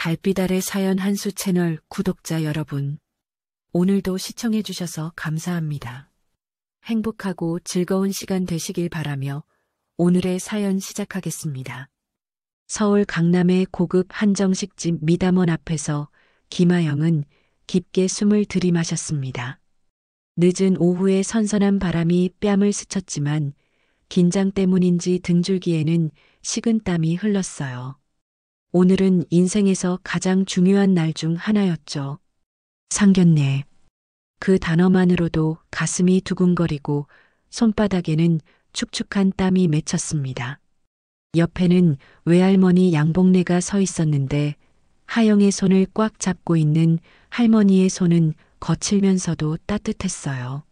달빛 아래 사연 한수 채널 구독자 여러분, 오늘도 시청해 주셔서 감사합니다. 행복하고 즐거운 시간 되시길 바라며 오늘의 사연 시작하겠습니다. 서울 강남의 고급 한정식집 미담원 앞에서 김하영은 깊게 숨을 들이마셨습니다. 늦은 오후에 선선한 바람이 뺨을 스쳤지만 긴장 때문인지 등줄기에는 식은땀이 흘렀어요. 오늘은 인생에서 가장 중요한 날 중 하나였죠. 상견례. 그 단어만으로도 가슴이 두근거리고 손바닥에는 축축한 땀이 맺혔습니다. 옆에는 외할머니 양복네가 서 있었는데 하영의 손을 꽉 잡고 있는 할머니의 손은 거칠면서도 따뜻했어요.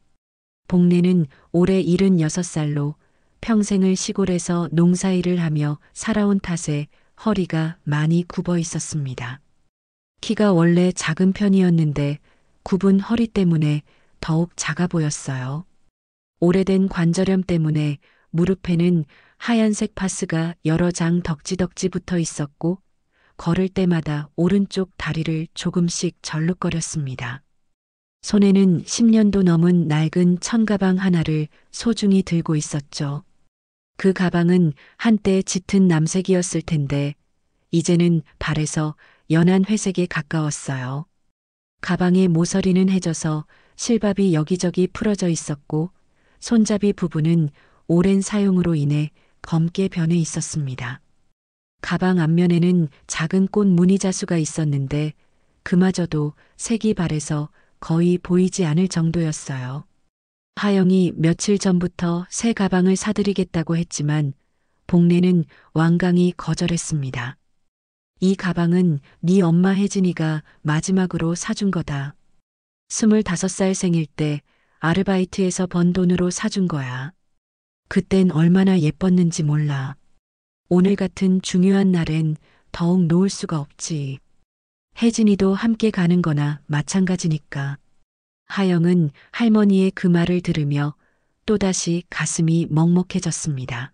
복례는 올해 76살로 평생을 시골에서 농사일을 하며 살아온 탓에 허리가 많이 굽어 있었습니다. 키가 원래 작은 편이었는데 굽은 허리 때문에 더욱 작아 보였어요. 오래된 관절염 때문에 무릎에는 하얀색 파스가 여러 장 덕지덕지 붙어 있었고 걸을 때마다 오른쪽 다리를 조금씩 절룩거렸습니다. 손에는 10년도 넘은 낡은 천가방 하나를 소중히 들고 있었죠. 그 가방은 한때 짙은 남색이었을 텐데 이제는 발에서 연한 회색에 가까웠어요. 가방의 모서리는 해져서 실밥이 여기저기 풀어져 있었고 손잡이 부분은 오랜 사용으로 인해 검게 변해 있었습니다. 가방 앞면에는 작은 꽃 무늬 자수가 있었는데 그마저도 색이 바래서 거의 보이지 않을 정도였어요. 하영이 며칠 전부터 새 가방을 사드리겠다고 했지만 복례는 완강히 거절했습니다. 이 가방은 네 엄마 혜진이가 마지막으로 사준 거다. 25살 생일 때 아르바이트에서 번 돈으로 사준 거야. 그땐 얼마나 예뻤는지 몰라. 오늘 같은 중요한 날엔 더욱 놓을 수가 없지. 혜진이도 함께 가는 거나 마찬가지니까. 하영은 할머니의 그 말을 들으며 또다시 가슴이 먹먹해졌습니다.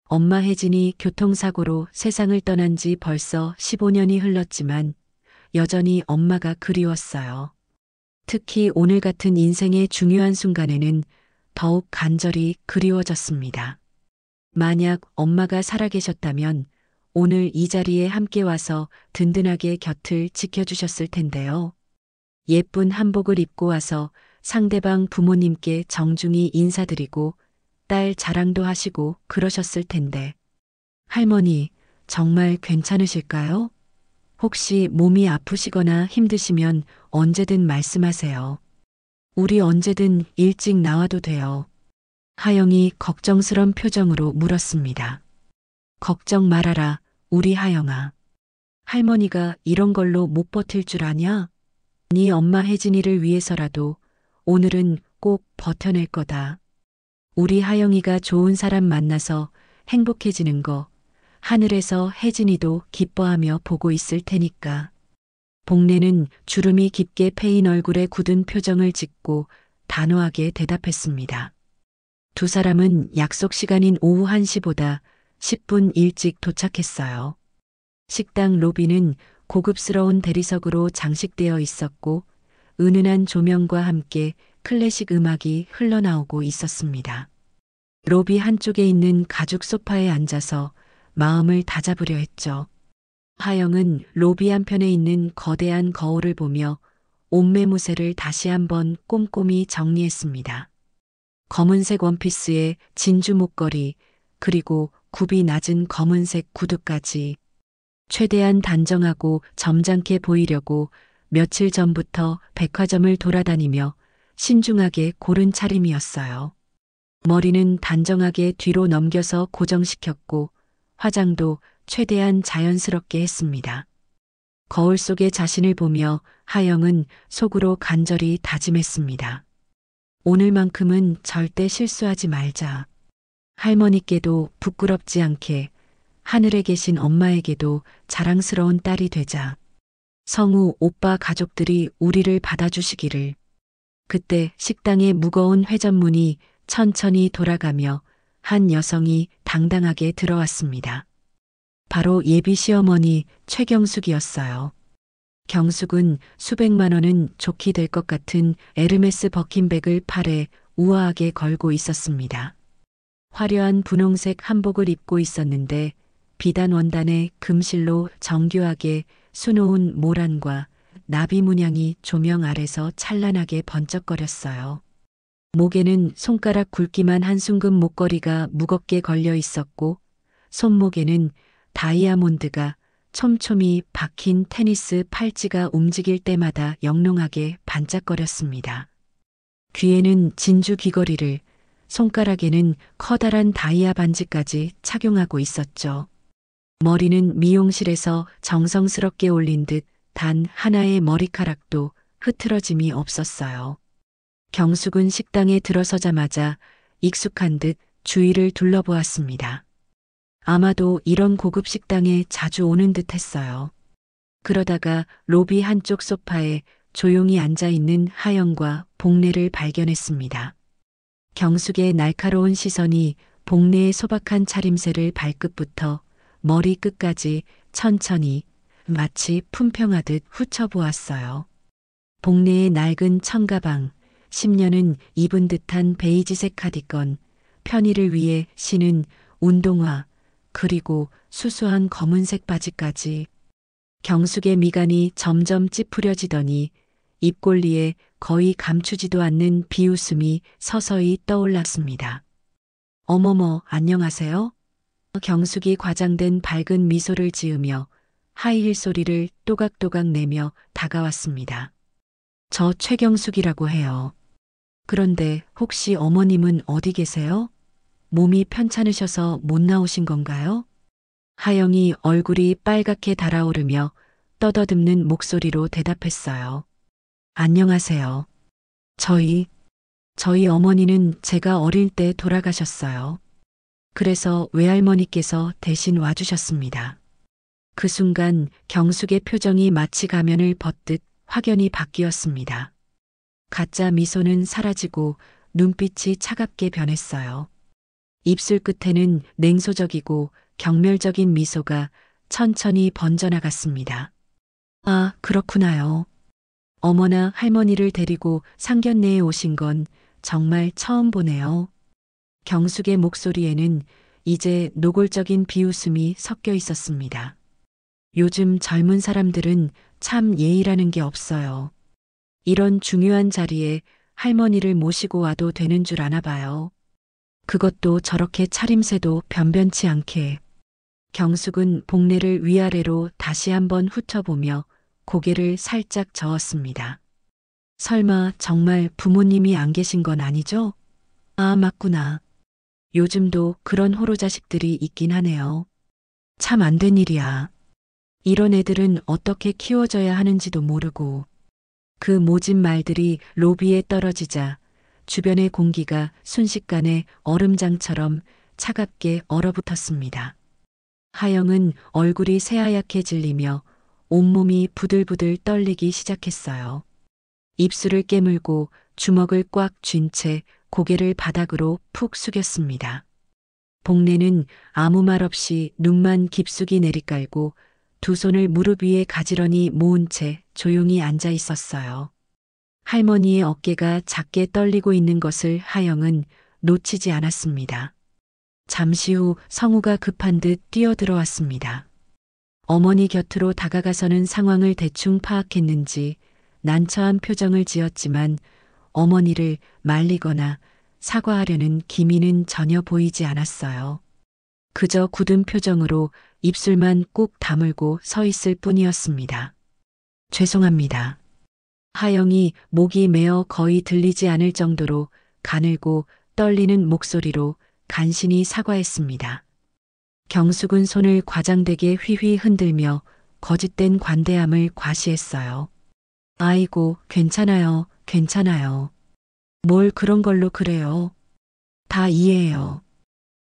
엄마 혜진이 교통사고로 세상을 떠난 지 벌써 15년이 흘렀지만 여전히 엄마가 그리웠어요. 특히 오늘 같은 인생의 중요한 순간에는 더욱 간절히 그리워졌습니다. 만약 엄마가 살아계셨다면 오늘 이 자리에 함께 와서 든든하게 곁을 지켜주셨을 텐데요. 예쁜 한복을 입고 와서 상대방 부모님께 정중히 인사드리고 딸 자랑도 하시고 그러셨을 텐데. 할머니, 정말 괜찮으실까요? 혹시 몸이 아프시거나 힘드시면 언제든 말씀하세요. 우리 언제든 일찍 나와도 돼요. 하영이 걱정스런 표정으로 물었습니다. 걱정 말아라, 우리 하영아. 할머니가 이런 걸로 못 버틸 줄 아냐? 네 엄마 혜진이를 위해서라도 오늘은 꼭 버텨낼 거다. 우리 하영이가 좋은 사람 만나서 행복해지는 거 하늘에서 혜진이도 기뻐하며 보고 있을 테니까. 복례는 주름이 깊게 패인 얼굴에 굳은 표정을 짓고 단호하게 대답했습니다. 두 사람은 약속 시간인 오후 1시보다 10분 일찍 도착했어요. 식당 로비는 고급스러운 대리석으로 장식되어 있었고 은은한 조명과 함께 클래식 음악이 흘러나오고 있었습니다. 로비 한쪽에 있는 가죽 소파에 앉아서 마음을 다잡으려 했죠. 하영은 로비 한편에 있는 거대한 거울을 보며 옷매무새를 다시 한번 꼼꼼히 정리했습니다. 검은색 원피스에 진주 목걸이 그리고 굽이 낮은 검은색 구두까지 최대한 단정하고 점잖게 보이려고 며칠 전부터 백화점을 돌아다니며 신중하게 고른 차림이었어요. 머리는 단정하게 뒤로 넘겨서 고정시켰고 화장도 최대한 자연스럽게 했습니다. 거울 속의 자신을 보며 하영은 속으로 간절히 다짐했습니다. 오늘만큼은 절대 실수하지 말자. 할머니께도 부끄럽지 않게 하늘에 계신 엄마에게도 자랑스러운 딸이 되자. 성우 오빠 가족들이 우리를 받아주시기를. 그때 식당의 무거운 회전문이 천천히 돌아가며 한 여성이 당당하게 들어왔습니다. 바로 예비 시어머니 최경숙이었어요. 경숙은 수백만 원은 좋게 될 것 같은 에르메스 버킨백을 팔에 우아하게 걸고 있었습니다. 화려한 분홍색 한복을 입고 있었는데 비단 원단의 금실로 정교하게 수놓은 모란과 나비 문양이 조명 아래서 찬란하게 번쩍거렸어요. 목에는 손가락 굵기만 한 순금 목걸이가 무겁게 걸려 있었고 손목에는 다이아몬드가 촘촘히 박힌 테니스 팔찌가 움직일 때마다 영롱하게 반짝거렸습니다. 귀에는 진주 귀걸이를, 손가락에는 커다란 다이아 반지까지 착용하고 있었죠. 머리는 미용실에서 정성스럽게 올린 듯 단 하나의 머리카락도 흐트러짐이 없었어요. 경숙은 식당에 들어서자마자 익숙한 듯 주위를 둘러보았습니다. 아마도 이런 고급 식당에 자주 오는 듯 했어요. 그러다가 로비 한쪽 소파에 조용히 앉아 있는 하영과 복례를 발견했습니다. 경숙의 날카로운 시선이 복례의 소박한 차림새를 발끝부터 머리 끝까지 천천히 마치 품평하듯 훑어보았어요. 복례의 낡은 청가방, 10년은 입은 듯한 베이지색 카디건, 편의를 위해 신은 운동화, 그리고 수수한 검은색 바지까지. 경숙의 미간이 점점 찌푸려지더니 입꼬리에 거의 감추지도 않는 비웃음이 서서히 떠올랐습니다. 어머머, 안녕하세요? 경숙이 과장된 밝은 미소를 지으며 하이힐 소리를 또각또각 내며 다가왔습니다. 저 최경숙이라고 해요. 그런데 혹시 어머님은 어디 계세요? 몸이 편찮으셔서 못 나오신 건가요? 하영이 얼굴이 빨갛게 달아오르며 떠더듬는 목소리로 대답했어요. 안녕하세요. 저희 어머니는 제가 어릴 때 돌아가셨어요. 그래서 외할머니께서 대신 와주셨습니다. 그 순간 경숙의 표정이 마치 가면을 벗듯 확연히 바뀌었습니다. 가짜 미소는 사라지고 눈빛이 차갑게 변했어요. 입술 끝에는 냉소적이고 경멸적인 미소가 천천히 번져나갔습니다. 아, 그렇구나요. 어머나 할머니를 데리고 상견례에 오신 건 정말 처음 보네요. 경숙의 목소리에는 이제 노골적인 비웃음이 섞여 있었습니다. 요즘 젊은 사람들은 참 예의라는 게 없어요. 이런 중요한 자리에 할머니를 모시고 와도 되는 줄 아나 봐요. 그것도 저렇게 차림새도 변변치 않게. 경숙은 복례를 위아래로 다시 한번 훑어보며 고개를 살짝 저었습니다. 설마 정말 부모님이 안 계신 건 아니죠? 아, 맞구나. 요즘도 그런 호로 자식들이 있긴 하네요. 참 안 된 일이야. 이런 애들은 어떻게 키워져야 하는지도 모르고. 그 모진 말들이 로비에 떨어지자 주변의 공기가 순식간에 얼음장처럼 차갑게 얼어붙었습니다. 하영은 얼굴이 새하얗게 질리며 온몸이 부들부들 떨리기 시작했어요. 입술을 깨물고 주먹을 꽉 쥔 채 고개를 바닥으로 푹 숙였습니다. 복례는 아무 말 없이 눈만 깊숙이 내리깔고 두 손을 무릎 위에 가지런히 모은 채 조용히 앉아 있었어요. 할머니의 어깨가 작게 떨리고 있는 것을 하영은 놓치지 않았습니다. 잠시 후 성우가 급한 듯 뛰어들어왔습니다. 어머니 곁으로 다가가서는 상황을 대충 파악했는지 난처한 표정을 지었지만 어머니를 말리거나 사과하려는 기미는 전혀 보이지 않았어요. 그저 굳은 표정으로 입술만 꾹 다물고 서 있을 뿐이었습니다. 죄송합니다. 하영이 목이 메어 거의 들리지 않을 정도로 가늘고 떨리는 목소리로 간신히 사과했습니다. 경숙은 손을 과장되게 휘휘 흔들며 거짓된 관대함을 과시했어요. 아이고, 괜찮아요, 괜찮아요. 뭘 그런 걸로 그래요. 다 이해해요.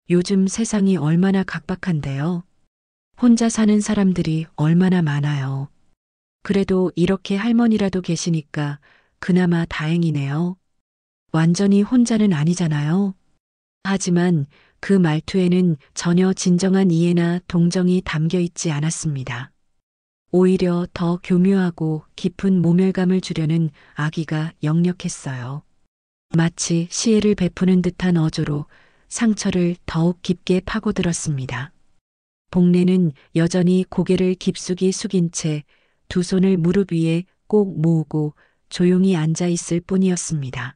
요즘 세상이 얼마나 각박한데요. 혼자 사는 사람들이 얼마나 많아요. 그래도 이렇게 할머니라도 계시니까 그나마 다행이네요. 완전히 혼자는 아니잖아요. 하지만 그 말투에는 전혀 진정한 이해나 동정이 담겨 있지 않았습니다. 오히려 더 교묘하고 깊은 모멸감을 주려는 악의가 역력했어요. 마치 시혜를 베푸는 듯한 어조로 상처를 더욱 깊게 파고들었습니다. 복례는 여전히 고개를 깊숙이 숙인 채 두 손을 무릎 위에 꼭 모으고 조용히 앉아 있을 뿐이었습니다.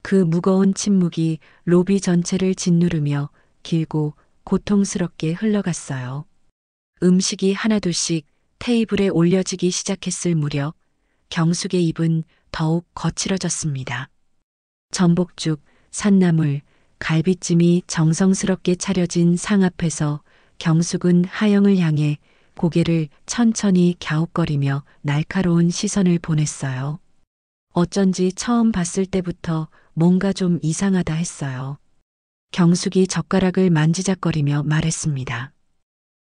그 무거운 침묵이 로비 전체를 짓누르며 길고 고통스럽게 흘러갔어요. 음식이 하나둘씩 테이블에 올려지기 시작했을 무렵 경숙의 입은 더욱 거칠어졌습니다. 전복죽, 산나물, 갈비찜이 정성스럽게 차려진 상 앞에서 경숙은 하영을 향해 고개를 천천히 갸웃거리며 날카로운 시선을 보냈어요. 어쩐지 처음 봤을 때부터 뭔가 좀 이상하다 했어요. 경숙이 젓가락을 만지작거리며 말했습니다.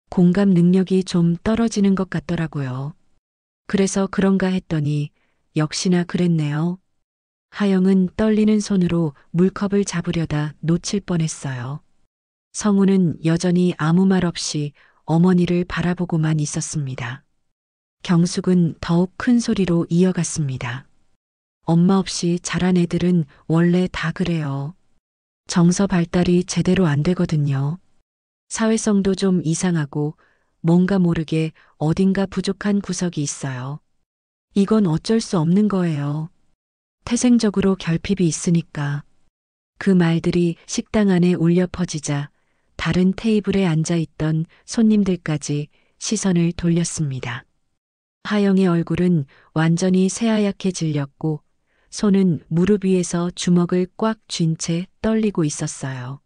공감 능력이 좀 떨어지는 것 같더라고요. 그래서 그런가 했더니 역시나 그랬네요. 하영은 떨리는 손으로 물컵을 잡으려다 놓칠 뻔했어요. 성우는 여전히 아무 말 없이 어머니를 바라보고만 있었습니다. 경숙은 더욱 큰 소리로 이어갔습니다. 엄마 없이 자란 애들은 원래 다 그래요. 정서 발달이 제대로 안 되거든요. 사회성도 좀 이상하고 뭔가 모르게 어딘가 부족한 구석이 있어요. 이건 어쩔 수 없는 거예요. 태생적으로 결핍이 있으니까. 그 말들이 식당 안에 울려 퍼지자 다른 테이블에 앉아 있던 손님들까지 시선을 돌렸습니다. 하영의 얼굴은 완전히 새하얗게 질렸고 손은 무릎 위에서 주먹을 꽉 쥔 채 떨리고 있었어요.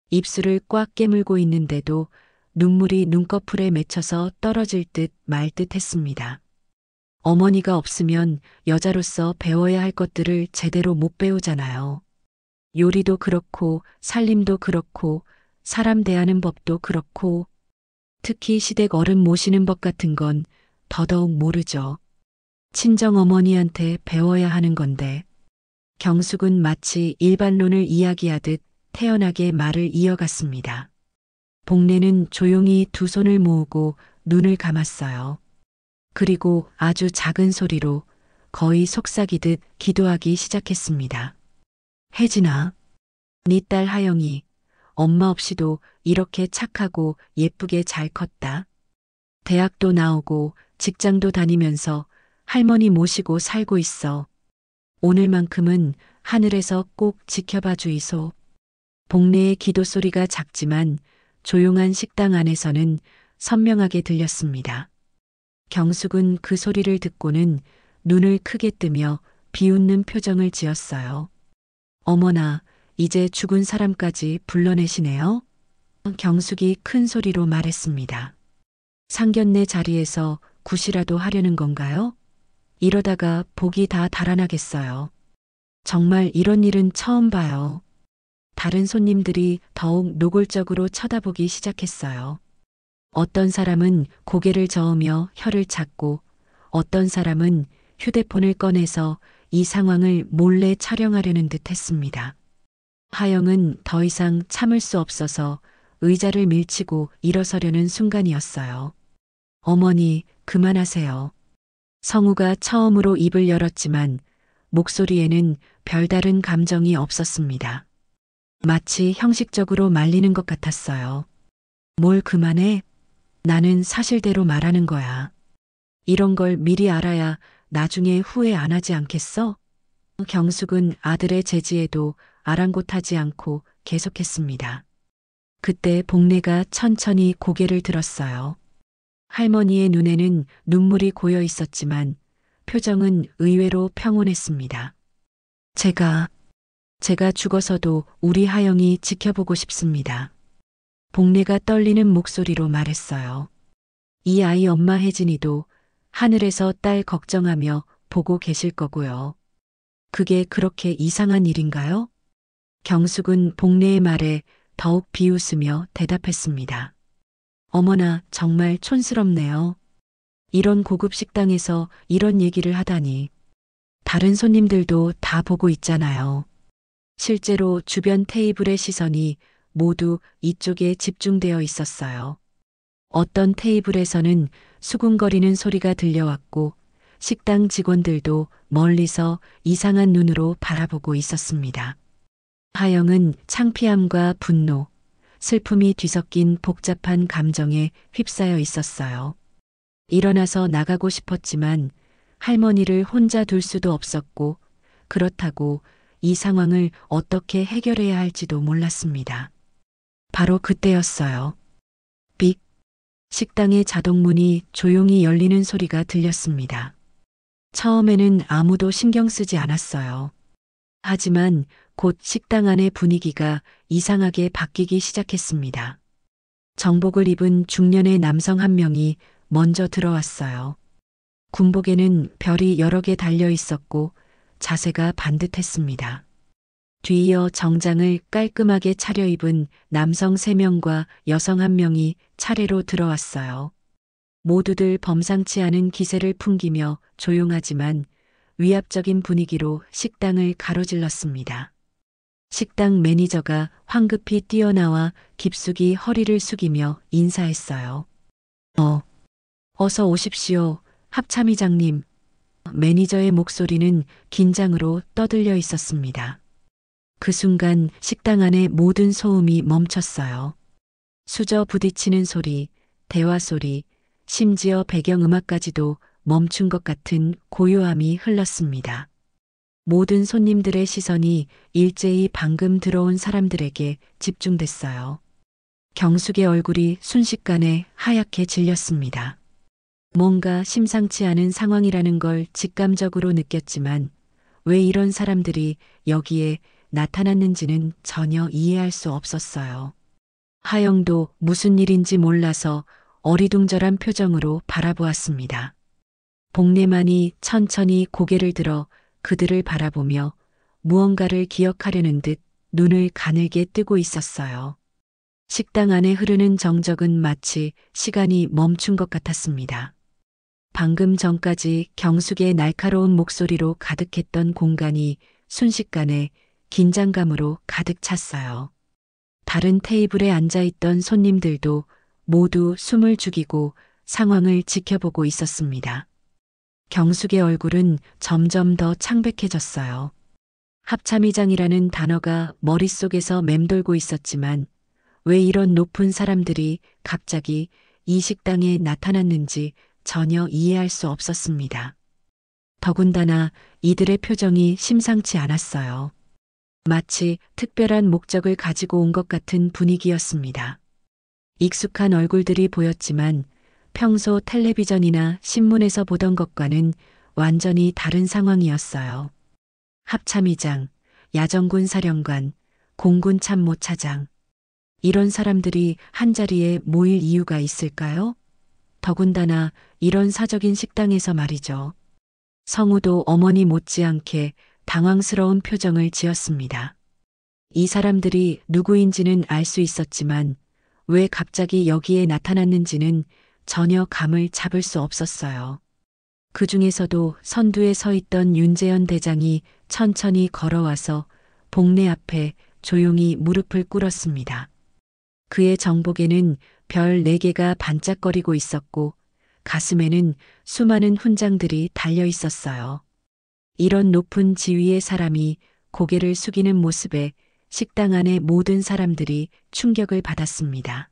입술을 꽉 깨물고 있는데도 눈물이 눈꺼풀에 맺혀서 떨어질 듯 말 듯 했습니다. 어머니가 없으면 여자로서 배워야 할 것들을 제대로 못 배우잖아요. 요리도 그렇고 살림도 그렇고 사람 대하는 법도 그렇고 특히 시댁 어른 모시는 법 같은 건 더더욱 모르죠. 친정어머니한테 배워야 하는 건데. 경숙은 마치 일반론을 이야기하듯 태연하게 말을 이어갔습니다. 복례는 조용히 두 손을 모으고 눈을 감았어요. 그리고 아주 작은 소리로 거의 속삭이듯 기도하기 시작했습니다. 혜진아, 네 딸 하영이 엄마 없이도 이렇게 착하고 예쁘게 잘 컸다. 대학도 나오고 직장도 다니면서 할머니 모시고 살고 있어. 오늘만큼은 하늘에서 꼭 지켜봐 주이소. 복례의 기도 소리가 작지만 조용한 식당 안에서는 선명하게 들렸습니다. 경숙은 그 소리를 듣고는 눈을 크게 뜨며 비웃는 표정을 지었어요. 어머나, 이제 죽은 사람까지 불러내시네요. 경숙이 큰 소리로 말했습니다. 상견례 자리에서 굿이라도 하려는 건가요? 이러다가 복이 다 달아나겠어요. 정말 이런 일은 처음 봐요. 다른 손님들이 더욱 노골적으로 쳐다보기 시작했어요. 어떤 사람은 고개를 저으며 혀를 찾고 어떤 사람은 휴대폰을 꺼내서 이 상황을 몰래 촬영하려는 듯 했습니다. 하영은 더 이상 참을 수 없어서 의자를 밀치고 일어서려는 순간이었어요. 어머니, 그만하세요. 성우가 처음으로 입을 열었지만 목소리에는 별다른 감정이 없었습니다. 마치 형식적으로 말리는 것 같았어요. 뭘 그만해? 나는 사실대로 말하는 거야. 이런 걸 미리 알아야 나중에 후회 안 하지 않겠어? 경숙은 아들의 제지에도 아랑곳하지 않고 계속했습니다. 그때 복례가 천천히 고개를 들었어요. 할머니의 눈에는 눈물이 고여 있었지만 표정은 의외로 평온했습니다. 제가 죽어서도 우리 하영이 지켜보고 싶습니다. 복례가 떨리는 목소리로 말했어요. 이 아이 엄마 혜진이도 하늘에서 딸 걱정하며 보고 계실 거고요. 그게 그렇게 이상한 일인가요? 경숙은 복례의 말에 더욱 비웃으며 대답했습니다. 어머나, 정말 촌스럽네요. 이런 고급 식당에서 이런 얘기를 하다니. 다른 손님들도 다 보고 있잖아요. 실제로 주변 테이블의 시선이 모두 이쪽에 집중되어 있었어요. 어떤 테이블에서는 수군거리는 소리가 들려왔고 식당 직원들도 멀리서 이상한 눈으로 바라보고 있었습니다. 하영은 창피함과 분노, 슬픔이 뒤섞인 복잡한 감정에 휩싸여 있었어요. 일어나서 나가고 싶었지만 할머니를 혼자 둘 수도 없었고 그렇다고 이 상황을 어떻게 해결해야 할지도 몰랐습니다. 바로 그때였어요. 삑! 식당의 자동문이 조용히 열리는 소리가 들렸습니다. 처음에는 아무도 신경 쓰지 않았어요. 하지만 곧 식당 안의 분위기가 이상하게 바뀌기 시작했습니다. 정복을 입은 중년의 남성 한 명이 먼저 들어왔어요. 군복에는 별이 여러 개 달려 있었고 자세가 반듯했습니다. 뒤이어 정장을 깔끔하게 차려입은 남성 3명과 여성 1명이 차례로 들어왔어요. 모두들 범상치 않은 기세를 풍기며 조용하지만 위압적인 분위기로 식당을 가로질렀습니다. 식당 매니저가 황급히 뛰어나와 깊숙이 허리를 숙이며 인사했어요. 어서 오십시오, 합참의장님. 매니저의 목소리는 긴장으로 떠들려 있었습니다. 그 순간 식당 안의 모든 소음이 멈췄어요. 수저 부딪히는 소리, 대화 소리, 심지어 배경음악까지도 멈춘 것 같은 고요함이 흘렀습니다. 모든 손님들의 시선이 일제히 방금 들어온 사람들에게 집중됐어요. 경숙의 얼굴이 순식간에 하얗게 질렸습니다. 뭔가 심상치 않은 상황이라는 걸 직감적으로 느꼈지만 왜 이런 사람들이 여기에 나타났는지는 전혀 이해할 수 없었어요. 하영도 무슨 일인지 몰라서 어리둥절한 표정으로 바라보았습니다. 복내만이 천천히 고개를 들어 그들을 바라보며 무언가를 기억하려는 듯 눈을 가늘게 뜨고 있었어요. 식당 안에 흐르는 정적은 마치 시간이 멈춘 것 같았습니다. 방금 전까지 경숙의 날카로운 목소리로 가득했던 공간이 순식간에 긴장감으로 가득 찼어요. 다른 테이블에 앉아있던 손님들도 모두 숨을 죽이고 상황을 지켜보고 있었습니다. 경숙의 얼굴은 점점 더 창백해졌어요. 합참의장이라는 단어가 머릿속에서 맴돌고 있었지만 왜 이런 높은 사람들이 갑자기 이 식당에 나타났는지 전혀 이해할 수 없었습니다. 더군다나 이들의 표정이 심상치 않았어요. 마치 특별한 목적을 가지고 온 것 같은 분위기였습니다. 익숙한 얼굴들이 보였지만 평소 텔레비전이나 신문에서 보던 것과는 완전히 다른 상황이었어요. 합참의장, 야정군 사령관, 공군 참모차장. 이런 사람들이 한자리에 모일 이유가 있을까요? 더군다나 이런 사적인 식당에서 말이죠. 성우도 어머니 못지않게 당황스러운 표정을 지었습니다. 이 사람들이 누구인지는 알 수 있었지만 왜 갑자기 여기에 나타났는지는 전혀 감을 잡을 수 없었어요. 그 중에서도 선두에 서 있던 윤재현 대장이 천천히 걸어와서 복례 앞에 조용히 무릎을 꿇었습니다. 그의 정복에는 별 4개가 반짝거리고 있었고 가슴에는 수많은 훈장들이 달려 있었어요. 이런 높은 지위의 사람이 고개를 숙이는 모습에 식당 안의 모든 사람들이 충격을 받았습니다.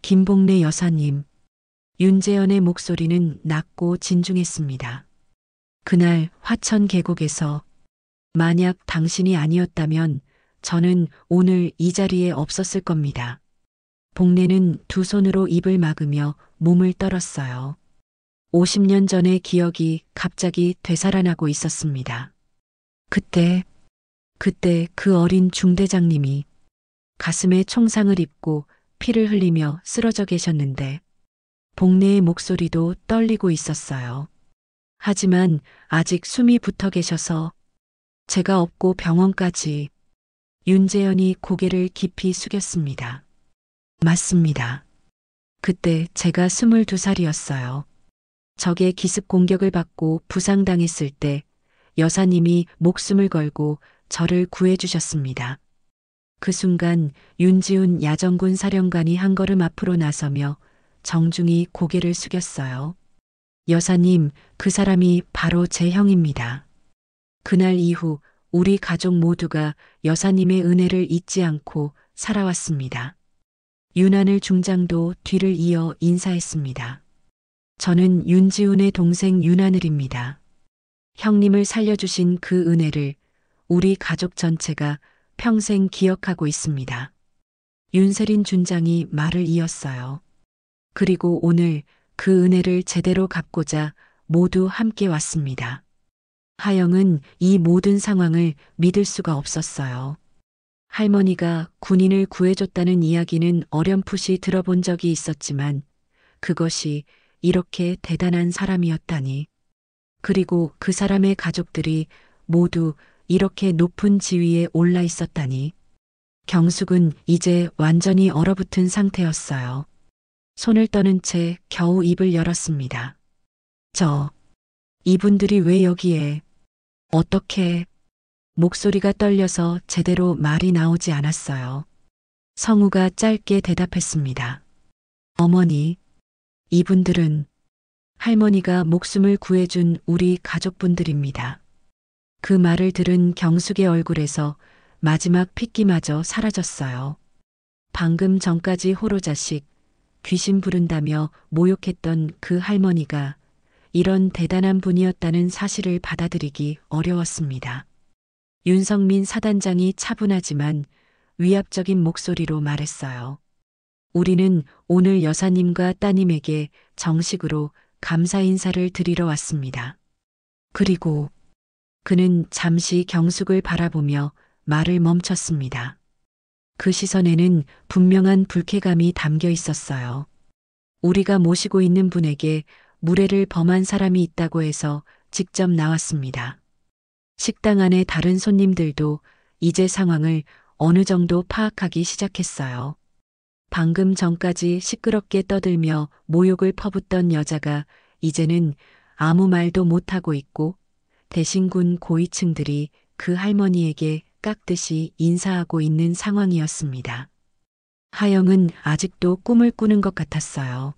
김복례 여사님, 윤재현의 목소리는 낮고 진중했습니다. 그날 화천 계곡에서 만약 당신이 아니었다면 저는 오늘 이 자리에 없었을 겁니다. 복례는 두 손으로 입을 막으며 몸을 떨었어요. 50년 전의 기억이 갑자기 되살아나고 있었습니다. 그때 그 어린 중대장님이 가슴에 총상을 입고 피를 흘리며 쓰러져 계셨는데 복례의 목소리도 떨리고 있었어요. 하지만 아직 숨이 붙어 계셔서 제가 업고 병원까지. 윤재현이 고개를 깊이 숙였습니다. 맞습니다. 그때 제가 22살이었어요. 적의 기습 공격을 받고 부상당했을 때 여사님이 목숨을 걸고 저를 구해주셨습니다. 그 순간 윤지훈 야정군 사령관이 한 걸음 앞으로 나서며 정중히 고개를 숙였어요. 여사님, 그 사람이 바로 제 형입니다. 그날 이후 우리 가족 모두가 여사님의 은혜를 잊지 않고 살아왔습니다. 윤하늘 중장도 뒤를 이어 인사했습니다. 저는 윤지훈의 동생 윤하늘입니다. 형님을 살려주신 그 은혜를 우리 가족 전체가 평생 기억하고 있습니다. 윤세린 준장이 말을 이었어요. 그리고 오늘 그 은혜를 제대로 갚고자 모두 함께 왔습니다. 하영은 이 모든 상황을 믿을 수가 없었어요. 할머니가 군인을 구해줬다는 이야기는 어렴풋이 들어본 적이 있었지만 그것이 이렇게 대단한 사람이었다니. 그리고 그 사람의 가족들이 모두 이렇게 높은 지위에 올라 있었다니. 경숙은 이제 완전히 얼어붙은 상태였어요. 손을 떠는 채 겨우 입을 열었습니다. 이분들이 왜 여기에? 어떻게? 목소리가 떨려서 제대로 말이 나오지 않았어요. 성우가 짧게 대답했습니다. 어머니, 이분들은 할머니가 목숨을 구해준 우리 가족분들입니다. 그 말을 들은 경숙의 얼굴에서 마지막 핏기마저 사라졌어요. 방금 전까지 호로자식, 귀신 부른다며 모욕했던 그 할머니가 이런 대단한 분이었다는 사실을 받아들이기 어려웠습니다. 윤성민 사단장이 차분하지만 위압적인 목소리로 말했어요. 우리는 오늘 여사님과 따님에게 정식으로 감사 인사를 드리러 왔습니다. 그리고 그는 잠시 경숙을 바라보며 말을 멈췄습니다. 그 시선에는 분명한 불쾌감이 담겨 있었어요. 우리가 모시고 있는 분에게 무례를 범한 사람이 있다고 해서 직접 나왔습니다. 식당 안의 다른 손님들도 이제 상황을 어느 정도 파악하기 시작했어요. 방금 전까지 시끄럽게 떠들며 모욕을 퍼붓던 여자가 이제는 아무 말도 못하고 있고 대신 군 고위층들이 그 할머니에게 깍듯이 인사하고 있는 상황이었습니다. 하영은 아직도 꿈을 꾸는 것 같았어요.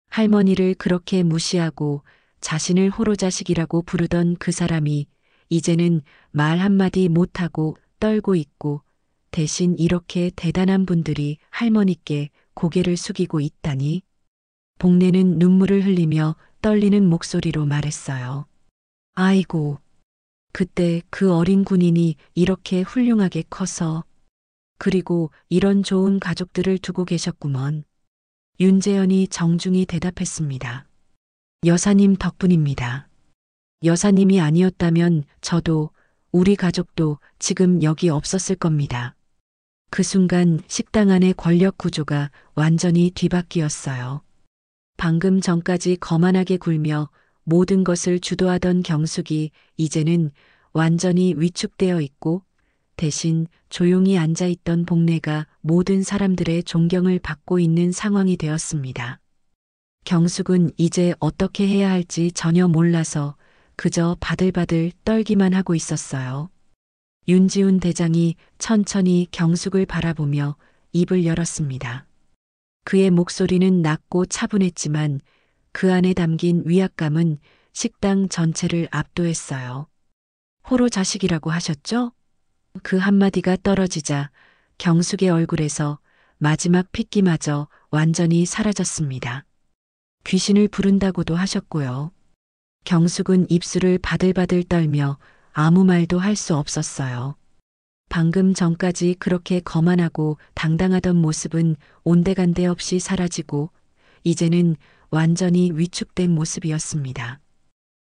할머니를 그렇게 무시하고 자신을 호로자식이라고 부르던 그 사람이 이제는 말 한마디 못하고 떨고 있고 대신 이렇게 대단한 분들이 할머니께 고개를 숙이고 있다니. 복례는 눈물을 흘리며 떨리는 목소리로 말했어요. 아이고, 그때 그 어린 군인이 이렇게 훌륭하게 커서 그리고 이런 좋은 가족들을 두고 계셨구먼. 윤재현이 정중히 대답했습니다. 여사님 덕분입니다. 여사님이 아니었다면 저도 우리 가족도 지금 여기 없었을 겁니다. 그 순간 식당 안의 권력 구조가 완전히 뒤바뀌었어요. 방금 전까지 거만하게 굴며 모든 것을 주도하던 경숙이 이제는 완전히 위축되어 있고 대신 조용히 앉아있던 복례가 모든 사람들의 존경을 받고 있는 상황이 되었습니다. 경숙은 이제 어떻게 해야 할지 전혀 몰라서 그저 바들바들 떨기만 하고 있었어요. 윤지훈 대장이 천천히 경숙을 바라보며 입을 열었습니다. 그의 목소리는 낮고 차분했지만 그 안에 담긴 위압감은 식당 전체를 압도했어요. 호로 자식이라고 하셨죠? 그 한마디가 떨어지자 경숙의 얼굴에서 마지막 핏기마저 완전히 사라졌습니다. 귀신을 부른다고도 하셨고요. 경숙은 입술을 바들바들 떨며 아무 말도 할 수 없었어요. 방금 전까지 그렇게 거만하고 당당하던 모습은 온데간데 없이 사라지고 이제는 완전히 위축된 모습이었습니다.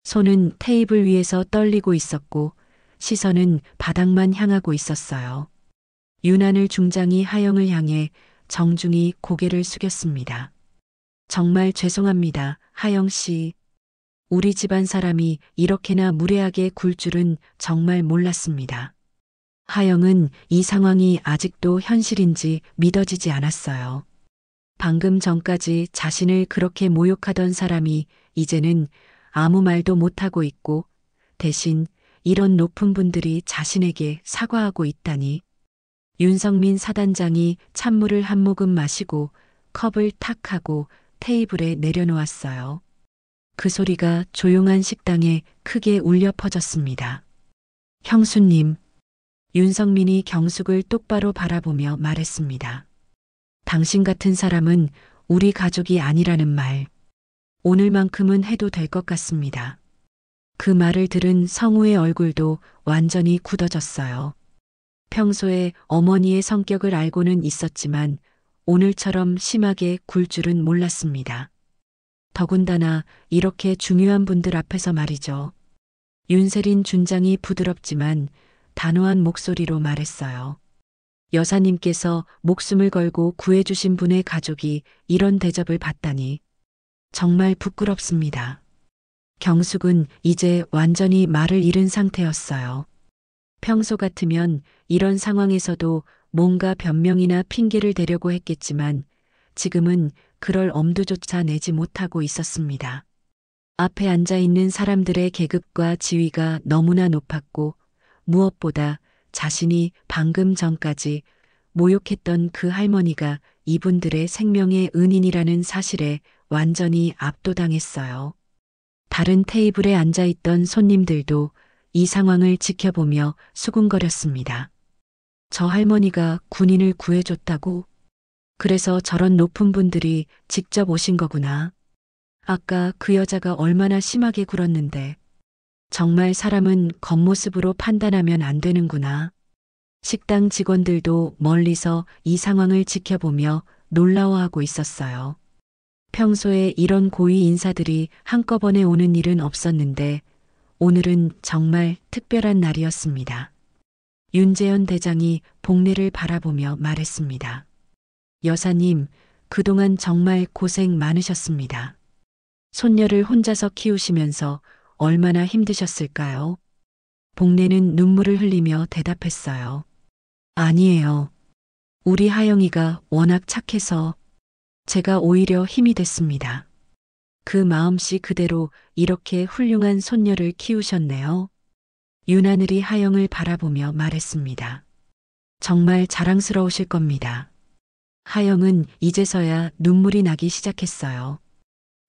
손은 테이블 위에서 떨리고 있었고 시선은 바닥만 향하고 있었어요. 윤하늘 중장이 하영을 향해 정중히 고개를 숙였습니다. 정말 죄송합니다, 하영 씨. 우리 집안 사람이 이렇게나 무례하게 굴 줄은 정말 몰랐습니다. 하영은 이 상황이 아직도 현실인지 믿어지지 않았어요. 방금 전까지 자신을 그렇게 모욕하던 사람이 이제는 아무 말도 못하고 있고 대신 이런 높은 분들이 자신에게 사과하고 있다니. 윤성민 사단장이 찬물을 한 모금 마시고 컵을 탁 하고 테이블에 내려놓았어요. 그 소리가 조용한 식당에 크게 울려 퍼졌습니다. 형수님, 윤성민이 경숙을 똑바로 바라보며 말했습니다. 당신 같은 사람은 우리 가족이 아니라는 말, 오늘만큼은 해도 될 것 같습니다. 그 말을 들은 성우의 얼굴도 완전히 굳어졌어요. 평소에 어머니의 성격을 알고는 있었지만 오늘처럼 심하게 굴 줄은 몰랐습니다. 더군다나 이렇게 중요한 분들 앞에서 말이죠. 윤세린 준장이 부드럽지만 단호한 목소리로 말했어요. 여사님께서 목숨을 걸고 구해주신 분의 가족이 이런 대접을 받다니 정말 부끄럽습니다. 경숙은 이제 완전히 말을 잃은 상태였어요. 평소 같으면 이런 상황에서도 뭔가 변명이나 핑계를 대려고 했겠지만 지금은 그럴 엄두조차 내지 못하고 있었습니다. 앞에 앉아 있는 사람들의 계급과 지위가 너무나 높았고 무엇보다 자신이 방금 전까지 모욕했던 그 할머니가 이분들의 생명의 은인이라는 사실에 완전히 압도당했어요. 다른 테이블에 앉아 있던 손님들도 이 상황을 지켜보며 수군거렸습니다. 저 할머니가 군인을 구해줬다고? 그래서 저런 높은 분들이 직접 오신 거구나. 아까 그 여자가 얼마나 심하게 굴었는데. 정말 사람은 겉모습으로 판단하면 안 되는구나. 식당 직원들도 멀리서 이 상황을 지켜보며 놀라워하고 있었어요. 평소에 이런 고위 인사들이 한꺼번에 오는 일은 없었는데 오늘은 정말 특별한 날이었습니다. 윤재현 대장이 복례를 바라보며 말했습니다. 여사님, 그동안 정말 고생 많으셨습니다. 손녀를 혼자서 키우시면서 얼마나 힘드셨을까요? 복례는 눈물을 흘리며 대답했어요. 아니에요. 우리 하영이가 워낙 착해서 제가 오히려 힘이 됐습니다. 그 마음씨 그대로 이렇게 훌륭한 손녀를 키우셨네요. 윤하늘이 하영을 바라보며 말했습니다. 정말 자랑스러우실 겁니다. 하영은 이제서야 눈물이 나기 시작했어요.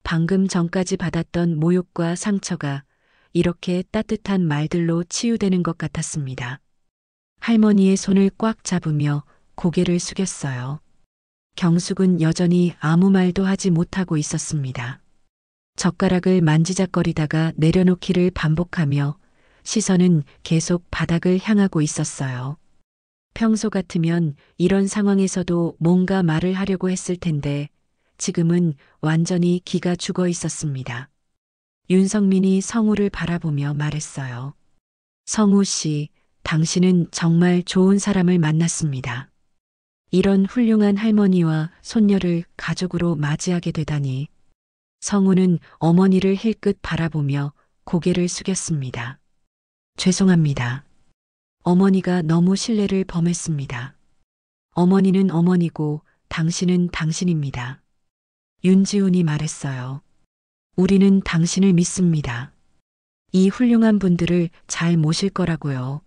방금 전까지 받았던 모욕과 상처가 이렇게 따뜻한 말들로 치유되는 것 같았습니다. 할머니의 손을 꽉 잡으며 고개를 숙였어요. 경숙은 여전히 아무 말도 하지 못하고 있었습니다. 젓가락을 만지작거리다가 내려놓기를 반복하며 시선은 계속 바닥을 향하고 있었어요. 평소 같으면 이런 상황에서도 뭔가 말을 하려고 했을 텐데 지금은 완전히 기가 죽어 있었습니다. 윤성민이 성우를 바라보며 말했어요. 성우 씨, 당신은 정말 좋은 사람을 만났습니다. 이런 훌륭한 할머니와 손녀를 가족으로 맞이하게 되다니. 성우는 어머니를 힐끗 바라보며 고개를 숙였습니다. 죄송합니다. 어머니가 너무 신뢰를 범했습니다. 어머니는 어머니고 당신은 당신입니다. 윤지훈이 말했어요. 우리는 당신을 믿습니다. 이 훌륭한 분들을 잘 모실 거라고요.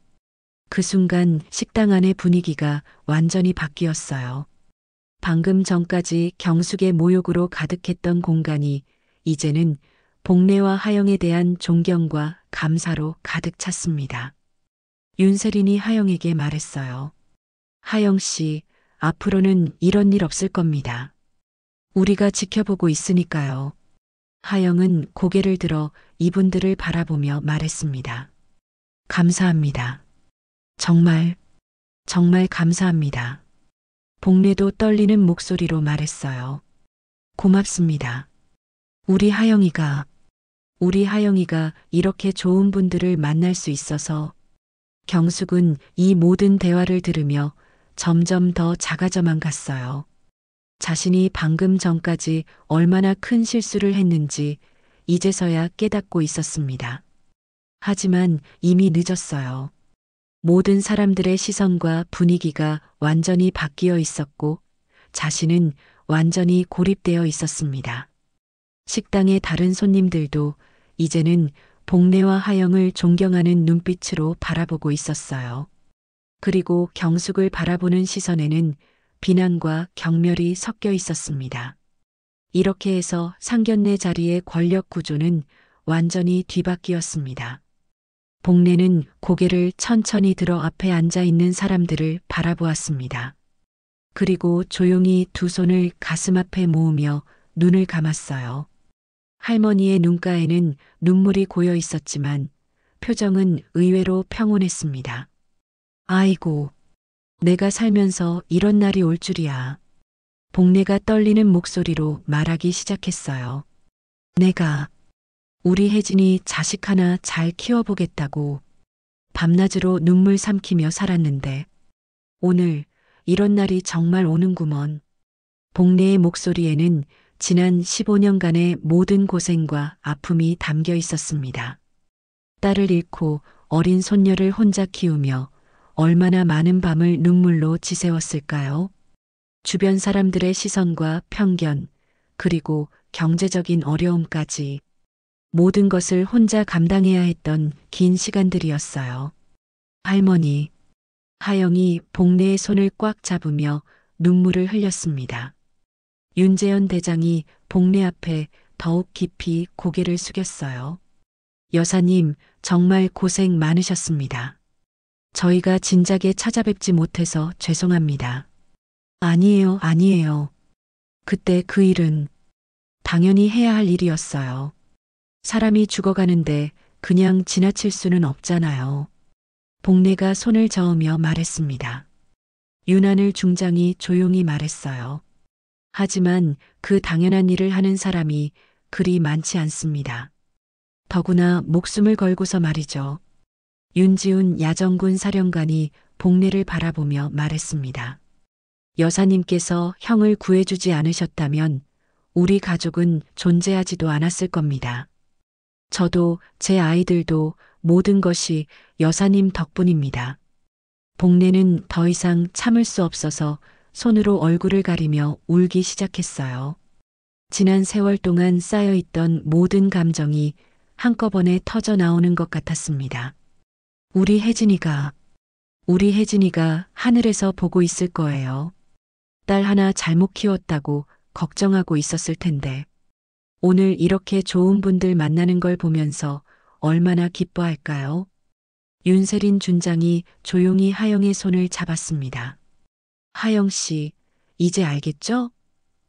그 순간 식당 안의 분위기가 완전히 바뀌었어요. 방금 전까지 경숙의 모욕으로 가득했던 공간이 이제는 복례와 하영에 대한 존경과 감사로 가득 찼습니다. 윤세린이 하영에게 말했어요. 하영 씨, 앞으로는 이런 일 없을 겁니다. 우리가 지켜보고 있으니까요. 하영은 고개를 들어 이분들을 바라보며 말했습니다. 감사합니다. 정말 감사합니다. 복례도 떨리는 목소리로 말했어요. 고맙습니다. 우리 하영이가 이렇게 좋은 분들을 만날 수 있어서. 경숙은 이 모든 대화를 들으며 점점 더 작아져만 갔어요. 자신이 방금 전까지 얼마나 큰 실수를 했는지 이제서야 깨닫고 있었습니다. 하지만 이미 늦었어요. 모든 사람들의 시선과 분위기가 완전히 바뀌어 있었고 자신은 완전히 고립되어 있었습니다. 식당의 다른 손님들도 이제는 복례와 하영을 존경하는 눈빛으로 바라보고 있었어요. 그리고 경숙을 바라보는 시선에는 비난과 경멸이 섞여 있었습니다. 이렇게 해서 상견례 자리의 권력 구조는 완전히 뒤바뀌었습니다. 복례는 고개를 천천히 들어 앞에 앉아 있는 사람들을 바라보았습니다. 그리고 조용히 두 손을 가슴 앞에 모으며 눈을 감았어요. 할머니의 눈가에는 눈물이 고여 있었지만 표정은 의외로 평온했습니다. 아이고, 내가 살면서 이런 날이 올 줄이야. 복례가 떨리는 목소리로 말하기 시작했어요. 내가 우리 혜진이 자식 하나 잘 키워보겠다고 밤낮으로 눈물 삼키며 살았는데 오늘 이런 날이 정말 오는구먼. 복례의 목소리에는 지난 15년간의 모든 고생과 아픔이 담겨 있었습니다. 딸을 잃고 어린 손녀를 혼자 키우며 얼마나 많은 밤을 눈물로 지새웠을까요? 주변 사람들의 시선과 편견, 그리고 경제적인 어려움까지 모든 것을 혼자 감당해야 했던 긴 시간들이었어요. 할머니, 하영이 복례의 손을 꽉 잡으며 눈물을 흘렸습니다. 윤재현 대장이 복례 앞에 더욱 깊이 고개를 숙였어요. 여사님, 정말 고생 많으셨습니다. 저희가 진작에 찾아뵙지 못해서 죄송합니다. 아니에요, 아니에요. 그때 그 일은 당연히 해야 할 일이었어요. 사람이 죽어가는데 그냥 지나칠 수는 없잖아요. 복례가 손을 저으며 말했습니다. 윤하늘 중장이 조용히 말했어요. 하지만 그 당연한 일을 하는 사람이 그리 많지 않습니다. 더구나 목숨을 걸고서 말이죠. 윤지훈 야정군 사령관이 복례를 바라보며 말했습니다. 여사님께서 형을 구해주지 않으셨다면 우리 가족은 존재하지도 않았을 겁니다. 저도 제 아이들도 모든 것이 여사님 덕분입니다. 복례는 더 이상 참을 수 없어서 손으로 얼굴을 가리며 울기 시작했어요. 지난 세월 동안 쌓여있던 모든 감정이 한꺼번에 터져 나오는 것 같았습니다. 우리 혜진이가 하늘에서 보고 있을 거예요. 딸 하나 잘못 키웠다고 걱정하고 있었을 텐데 오늘 이렇게 좋은 분들 만나는 걸 보면서 얼마나 기뻐할까요? 윤세린 준장이 조용히 하영의 손을 잡았습니다. 하영 씨, 이제 알겠죠?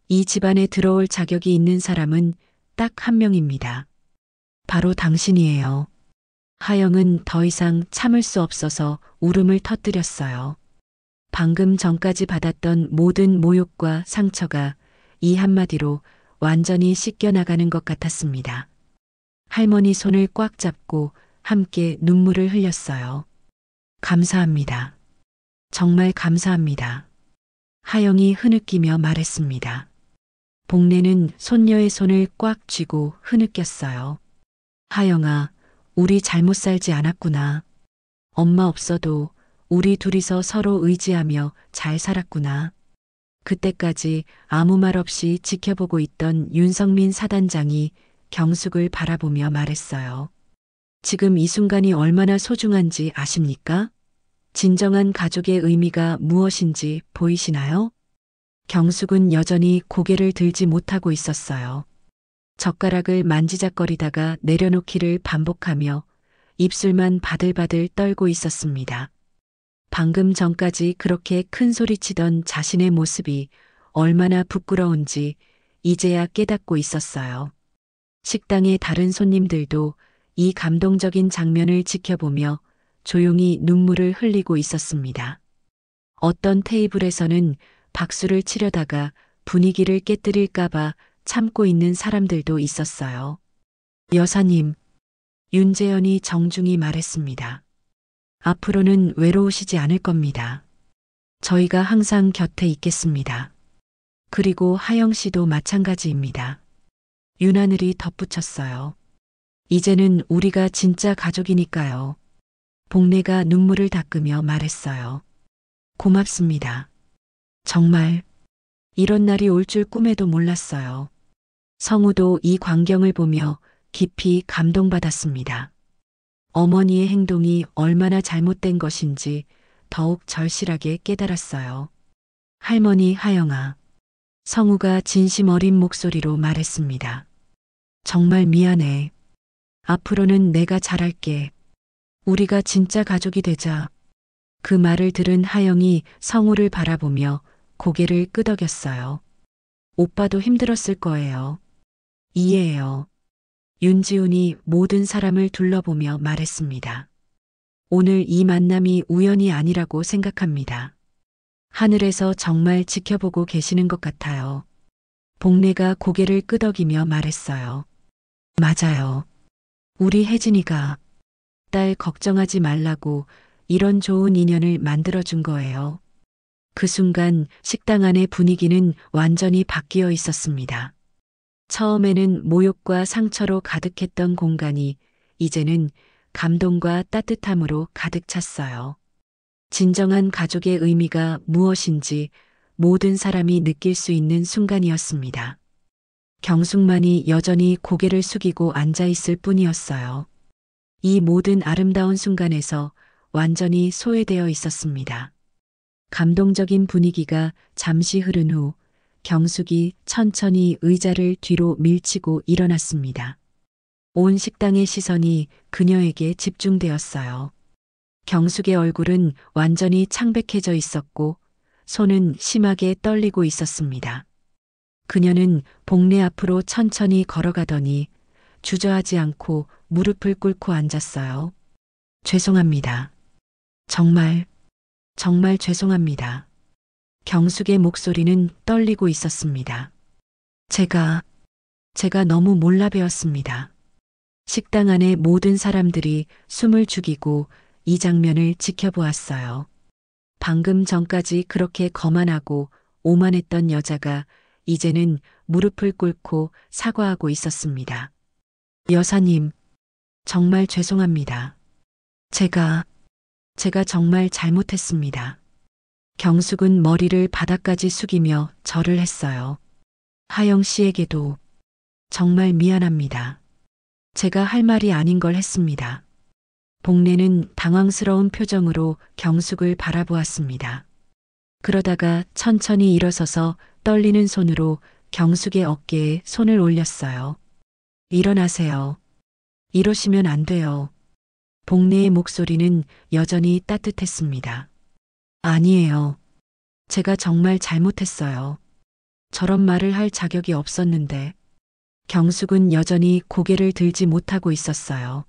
이 집안에 들어올 자격이 있는 사람은 딱 한 명입니다. 바로 당신이에요. 하영은 더 이상 참을 수 없어서 울음을 터뜨렸어요. 방금 전까지 받았던 모든 모욕과 상처가 이 한마디로 완전히 씻겨나가는 것 같았습니다. 할머니 손을 꽉 잡고 함께 눈물을 흘렸어요. 감사합니다. 정말 감사합니다. 하영이 흐느끼며 말했습니다. 복례는 손녀의 손을 꽉 쥐고 흐느꼈어요. 하영아, 우리 잘못 살지 않았구나. 엄마 없어도 우리 둘이서 서로 의지하며 잘 살았구나. 그때까지 아무 말 없이 지켜보고 있던 윤성민 사단장이 경숙을 바라보며 말했어요. 지금 이 순간이 얼마나 소중한지 아십니까? 진정한 가족의 의미가 무엇인지 보이시나요? 경숙은 여전히 고개를 들지 못하고 있었어요. 젓가락을 만지작거리다가 내려놓기를 반복하며 입술만 바들바들 떨고 있었습니다. 방금 전까지 그렇게 큰 소리치던 자신의 모습이 얼마나 부끄러운지 이제야 깨닫고 있었어요. 식당의 다른 손님들도 이 감동적인 장면을 지켜보며 조용히 눈물을 흘리고 있었습니다. 어떤 테이블에서는 박수를 치려다가 분위기를 깨뜨릴까봐 참고 있는 사람들도 있었어요. 여사님, 윤재현이 정중히 말했습니다. 앞으로는 외로우시지 않을 겁니다. 저희가 항상 곁에 있겠습니다. 그리고 하영 씨도 마찬가지입니다. 윤하늘이 덧붙였어요. 이제는 우리가 진짜 가족이니까요. 복례가 눈물을 닦으며 말했어요. 고맙습니다. 정말 이런 날이 올 줄 꿈에도 몰랐어요. 성우도 이 광경을 보며 깊이 감동받았습니다. 어머니의 행동이 얼마나 잘못된 것인지 더욱 절실하게 깨달았어요. 할머니 하영아. 성우가 진심 어린 목소리로 말했습니다. 정말 미안해. 앞으로는 내가 잘할게. 우리가 진짜 가족이 되자. 그 말을 들은 하영이 성우를 바라보며 고개를 끄덕였어요. 오빠도 힘들었을 거예요. 이해해요. 윤지훈이 모든 사람을 둘러보며 말했습니다. 오늘 이 만남이 우연이 아니라고 생각합니다. 하늘에서 정말 지켜보고 계시는 것 같아요. 복례가 고개를 끄덕이며 말했어요. 맞아요. 우리 혜진이가 딸 걱정하지 말라고 이런 좋은 인연을 만들어준 거예요. 그 순간 식당 안의 분위기는 완전히 바뀌어 있었습니다. 처음에는 모욕과 상처로 가득했던 공간이 이제는 감동과 따뜻함으로 가득 찼어요. 진정한 가족의 의미가 무엇인지 모든 사람이 느낄 수 있는 순간이었습니다. 경숙만이 여전히 고개를 숙이고 앉아 있을 뿐이었어요. 이 모든 아름다운 순간에서 완전히 소외되어 있었습니다. 감동적인 분위기가 잠시 흐른 후 경숙이 천천히 의자를 뒤로 밀치고 일어났습니다. 온 식당의 시선이 그녀에게 집중되었어요. 경숙의 얼굴은 완전히 창백해져 있었고 손은 심하게 떨리고 있었습니다. 그녀는 복례 앞으로 천천히 걸어가더니 주저하지 않고 무릎을 꿇고 앉았어요. 죄송합니다. 정말 죄송합니다. 경숙의 목소리는 떨리고 있었습니다. 제가 너무 몰라 배웠습니다. 식당 안의 모든 사람들이 숨을 죽이고 이 장면을 지켜보았어요. 방금 전까지 그렇게 거만하고 오만했던 여자가 이제는 무릎을 꿇고 사과하고 있었습니다. 여사님, 정말 죄송합니다. 제가 정말 잘못했습니다. 경숙은 머리를 바닥까지 숙이며 절을 했어요. 하영 씨에게도 정말 미안합니다. 제가 할 말이 아닌 걸 했습니다. 복례는 당황스러운 표정으로 경숙을 바라보았습니다. 그러다가 천천히 일어서서 떨리는 손으로 경숙의 어깨에 손을 올렸어요. 일어나세요. 이러시면 안 돼요. 복례의 목소리는 여전히 따뜻했습니다. 아니에요. 제가 정말 잘못했어요. 저런 말을 할 자격이 없었는데. 경숙은 여전히 고개를 들지 못하고 있었어요.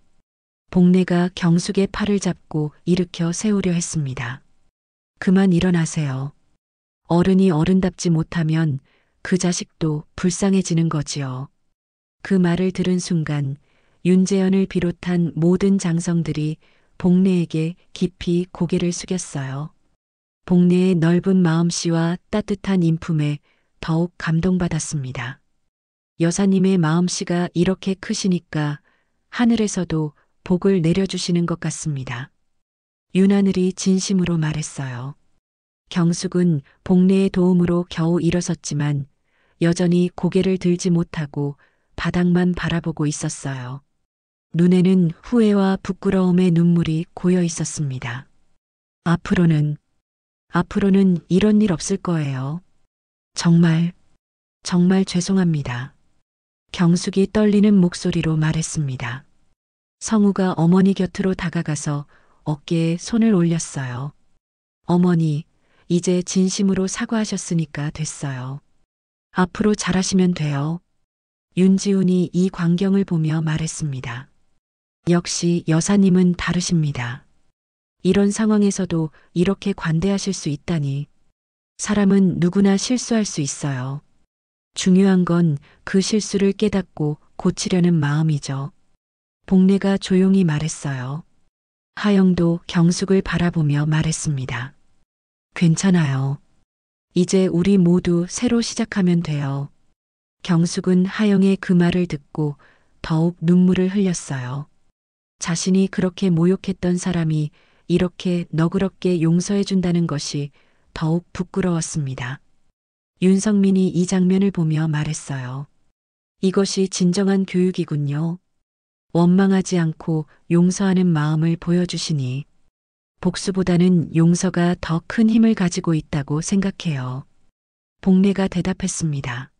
복례가 경숙의 팔을 잡고 일으켜 세우려 했습니다. 그만 일어나세요. 어른이 어른답지 못하면 그 자식도 불쌍해지는 거지요. 그 말을 들은 순간 윤재현을 비롯한 모든 장성들이 복례에게 깊이 고개를 숙였어요. 복례의 넓은 마음씨와 따뜻한 인품에 더욱 감동받았습니다. 여사님의 마음씨가 이렇게 크시니까 하늘에서도 복을 내려주시는 것 같습니다. 윤하늘이 진심으로 말했어요. 경숙은 복례의 도움으로 겨우 일어섰지만 여전히 고개를 들지 못하고 바닥만 바라보고 있었어요. 눈에는 후회와 부끄러움의 눈물이 고여 있었습니다. 앞으로는 이런 일 없을 거예요. 정말 죄송합니다. 경숙이 떨리는 목소리로 말했습니다. 성우가 어머니 곁으로 다가가서 어깨에 손을 올렸어요. 어머니, 이제 진심으로 사과하셨으니까 됐어요. 앞으로 잘하시면 돼요. 윤지훈이 이 광경을 보며 말했습니다. 역시 여사님은 다르십니다. 이런 상황에서도 이렇게 관대하실 수 있다니. 사람은 누구나 실수할 수 있어요. 중요한 건 그 실수를 깨닫고 고치려는 마음이죠. 복례가 조용히 말했어요. 하영도 경숙을 바라보며 말했습니다. 괜찮아요. 이제 우리 모두 새로 시작하면 돼요. 경숙은 하영의 그 말을 듣고 더욱 눈물을 흘렸어요. 자신이 그렇게 모욕했던 사람이 이렇게 너그럽게 용서해준다는 것이 더욱 부끄러웠습니다. 윤성민이 이 장면을 보며 말했어요. 이것이 진정한 교육이군요. 원망하지 않고 용서하는 마음을 보여주시니. 복수보다는 용서가 더 큰 힘을 가지고 있다고 생각해요. 복례가 대답했습니다.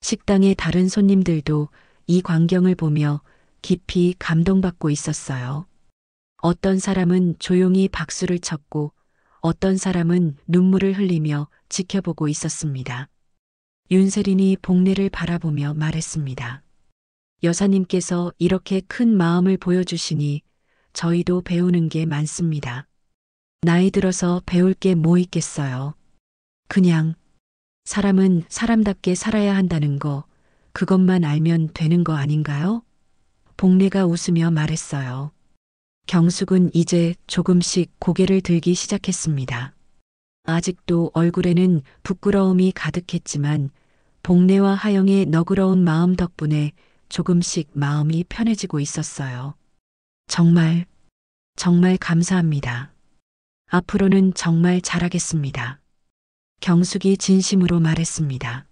식당의 다른 손님들도 이 광경을 보며 깊이 감동받고 있었어요. 어떤 사람은 조용히 박수를 쳤고 어떤 사람은 눈물을 흘리며 지켜보고 있었습니다. 윤세린이 복례를 바라보며 말했습니다. 여사님께서 이렇게 큰 마음을 보여주시니 저희도 배우는 게 많습니다. 나이 들어서 배울 게 뭐 있겠어요. 그냥 사람은 사람답게 살아야 한다는 거, 그것만 알면 되는 거 아닌가요? 복례가 웃으며 말했어요. 경숙은 이제 조금씩 고개를 들기 시작했습니다. 아직도 얼굴에는 부끄러움이 가득했지만 복례와 하영의 너그러운 마음 덕분에 조금씩 마음이 편해지고 있었어요. 정말 감사합니다. 앞으로는 정말 잘하겠습니다. 경숙이 진심으로 말했습니다.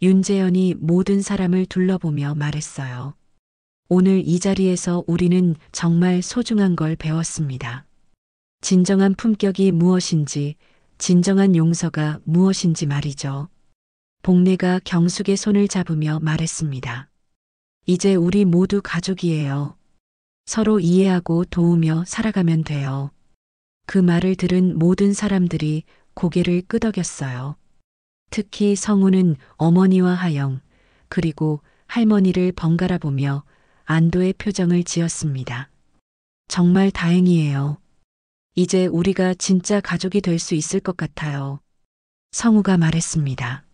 윤재현이 모든 사람을 둘러보며 말했어요. 오늘 이 자리에서 우리는 정말 소중한 걸 배웠습니다. 진정한 품격이 무엇인지, 진정한 용서가 무엇인지 말이죠. 복례가 경숙의 손을 잡으며 말했습니다. 이제 우리 모두 가족이에요. 서로 이해하고 도우며 살아가면 돼요. 그 말을 들은 모든 사람들이 고개를 끄덕였어요. 특히 성우는 어머니와 하영, 그리고 할머니를 번갈아 보며 안도의 표정을 지었습니다. 정말 다행이에요. 이제 우리가 진짜 가족이 될 수 있을 것 같아요. 성우가 말했습니다.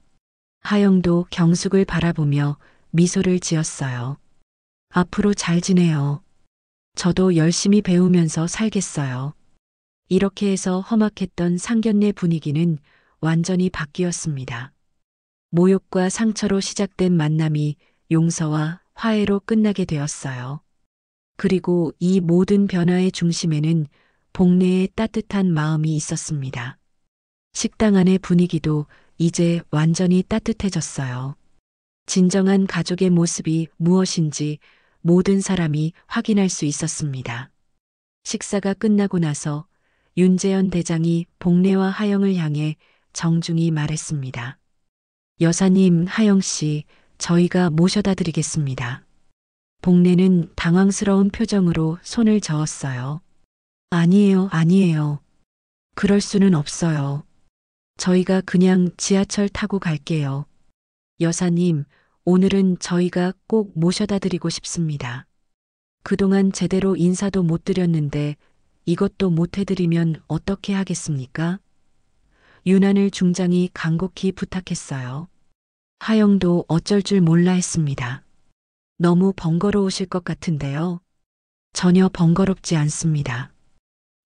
하영도 경숙을 바라보며 미소를 지었어요. 앞으로 잘 지내요. 저도 열심히 배우면서 살겠어요. 이렇게 해서 험악했던 상견례 분위기는 완전히 바뀌었습니다. 모욕과 상처로 시작된 만남이 용서와 화해로 끝나게 되었어요. 그리고 이 모든 변화의 중심에는 복례의 따뜻한 마음이 있었습니다. 식당 안의 분위기도 이제 완전히 따뜻해졌어요. 진정한 가족의 모습이 무엇인지 모든 사람이 확인할 수 있었습니다. 식사가 끝나고 나서 윤재현 대장이 복례와 하영을 향해 정중히 말했습니다. 여사님, 하영 씨, 저희가 모셔다 드리겠습니다. 복례는 당황스러운 표정으로 손을 저었어요. 아니에요. 그럴 수는 없어요. 저희가 그냥 지하철 타고 갈게요. 여사님, 오늘은 저희가 꼭 모셔다 드리고 싶습니다. 그동안 제대로 인사도 못 드렸는데 이것도 못 해드리면 어떻게 하겠습니까? 윤하늘 중장이 간곡히 부탁했어요. 하영도 어쩔 줄 몰라 했습니다. 너무 번거로우실 것 같은데요. 전혀 번거롭지 않습니다.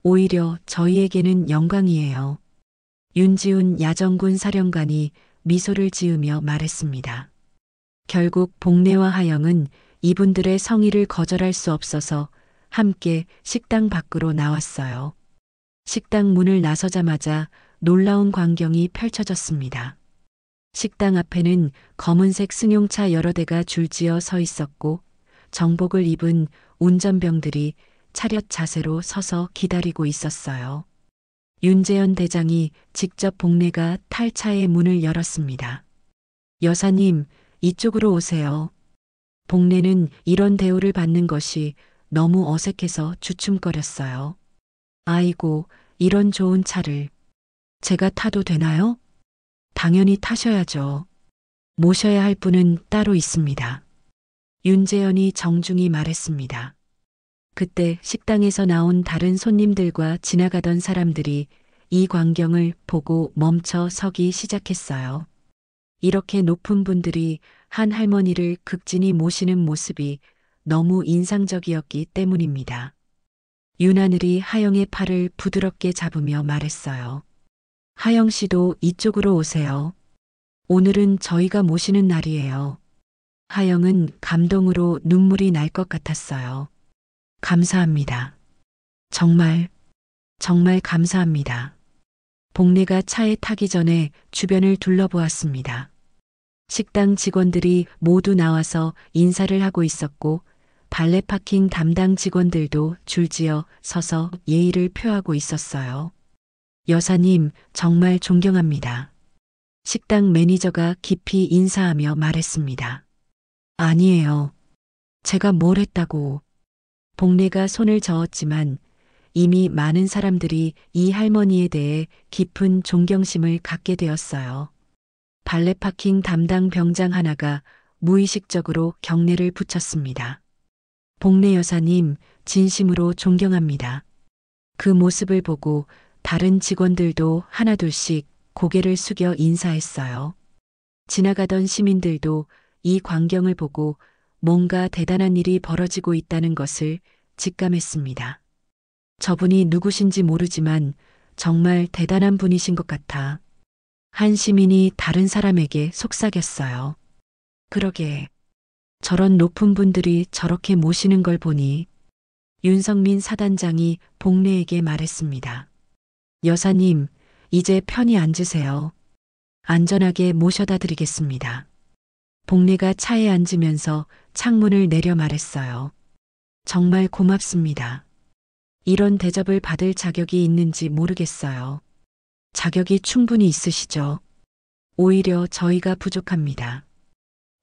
오히려 저희에게는 영광이에요. 윤지훈 야정군 사령관이 미소를 지으며 말했습니다. 결국 복례와 하영은 이분들의 성의를 거절할 수 없어서 함께 식당 밖으로 나왔어요. 식당 문을 나서자마자 놀라운 광경이 펼쳐졌습니다. 식당 앞에는 검은색 승용차 여러 대가 줄지어 서 있었고 정복을 입은 운전병들이 차렷 자세로 서서 기다리고 있었어요. 윤재현 대장이 직접 복례가 탈 차의 문을 열었습니다. 여사님, 이쪽으로 오세요. 복례는 이런 대우를 받는 것이 너무 어색해서 주춤거렸어요. 아이고, 이런 좋은 차를 제가 타도 되나요? 당연히 타셔야죠. 모셔야 할 분은 따로 있습니다. 윤재현이 정중히 말했습니다. 그때 식당에서 나온 다른 손님들과 지나가던 사람들이 이 광경을 보고 멈춰 서기 시작했어요. 이렇게 높은 분들이 한 할머니를 극진히 모시는 모습이 너무 인상적이었기 때문입니다. 윤하늘이 하영의 팔을 부드럽게 잡으며 말했어요. 하영 씨도 이쪽으로 오세요. 오늘은 저희가 모시는 날이에요. 하영은 감동으로 눈물이 날 것 같았어요. 감사합니다. 정말 감사합니다. 복례가 차에 타기 전에 주변을 둘러보았습니다. 식당 직원들이 모두 나와서 인사를 하고 있었고 발레 파킹 담당 직원들도 줄지어 서서 예의를 표하고 있었어요. 여사님, 정말 존경합니다. 식당 매니저가 깊이 인사하며 말했습니다. 아니에요. 제가 뭘 했다고. 복례가 손을 저었지만 이미 많은 사람들이 이 할머니에 대해 깊은 존경심을 갖게 되었어요. 발레 파킹 담당 병장 하나가 무의식적으로 경례를 붙였습니다. 복례 여사님, 진심으로 존경합니다. 그 모습을 보고 다른 직원들도 하나둘씩 고개를 숙여 인사했어요. 지나가던 시민들도 이 광경을 보고 뭔가 대단한 일이 벌어지고 있다는 것을 직감했습니다. 저분이 누구신지 모르지만 정말 대단한 분이신 것 같아. 한 시민이 다른 사람에게 속삭였어요. 그러게. 저런 높은 분들이 저렇게 모시는 걸 보니 윤성민 사단장이 복례에게 말했습니다. 여사님, 이제 편히 앉으세요. 안전하게 모셔다 드리겠습니다. 복례가 차에 앉으면서 창문을 내려 말했어요. 정말 고맙습니다. 이런 대접을 받을 자격이 있는지 모르겠어요. 자격이 충분히 있으시죠? 오히려 저희가 부족합니다.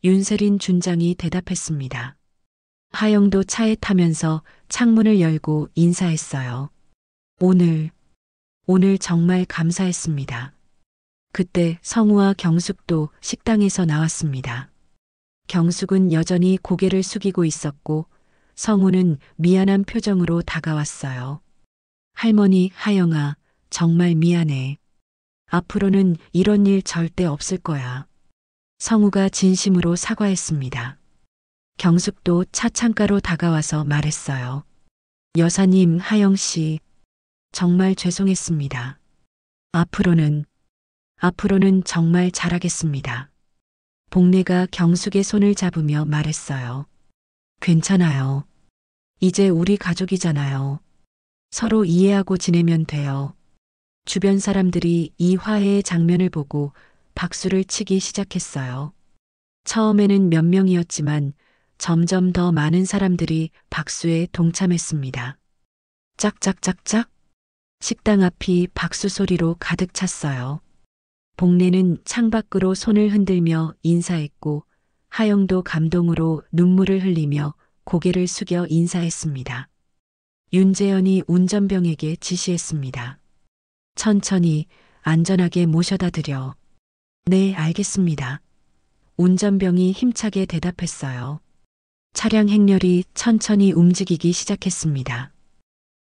윤세린 준장이 대답했습니다. 하영도 차에 타면서 창문을 열고 인사했어요. 오늘 정말 감사했습니다. 그때 성우와 경숙도 식당에서 나왔습니다. 경숙은 여전히 고개를 숙이고 있었고 성우는 미안한 표정으로 다가왔어요. 할머니 하영아, 정말 미안해. 앞으로는 이런 일 절대 없을 거야. 성우가 진심으로 사과했습니다. 경숙도 차 창가로 다가와서 말했어요. 여사님, 하영 씨, 정말 죄송했습니다. 앞으로는 정말 잘하겠습니다. 복례가 경숙의 손을 잡으며 말했어요. 괜찮아요. 이제 우리 가족이잖아요. 서로 이해하고 지내면 돼요. 주변 사람들이 이 화해의 장면을 보고 박수를 치기 시작했어요. 처음에는 몇 명이었지만 점점 더 많은 사람들이 박수에 동참했습니다. 짝짝짝짝. 식당 앞이 박수 소리로 가득 찼어요. 복례는 창밖으로 손을 흔들며 인사했고 하영도 감동으로 눈물을 흘리며 고개를 숙여 인사했습니다. 윤재현이 운전병에게 지시했습니다. 천천히 안전하게 모셔다 드려. 네, 알겠습니다. 운전병이 힘차게 대답했어요. 차량 행렬이 천천히 움직이기 시작했습니다.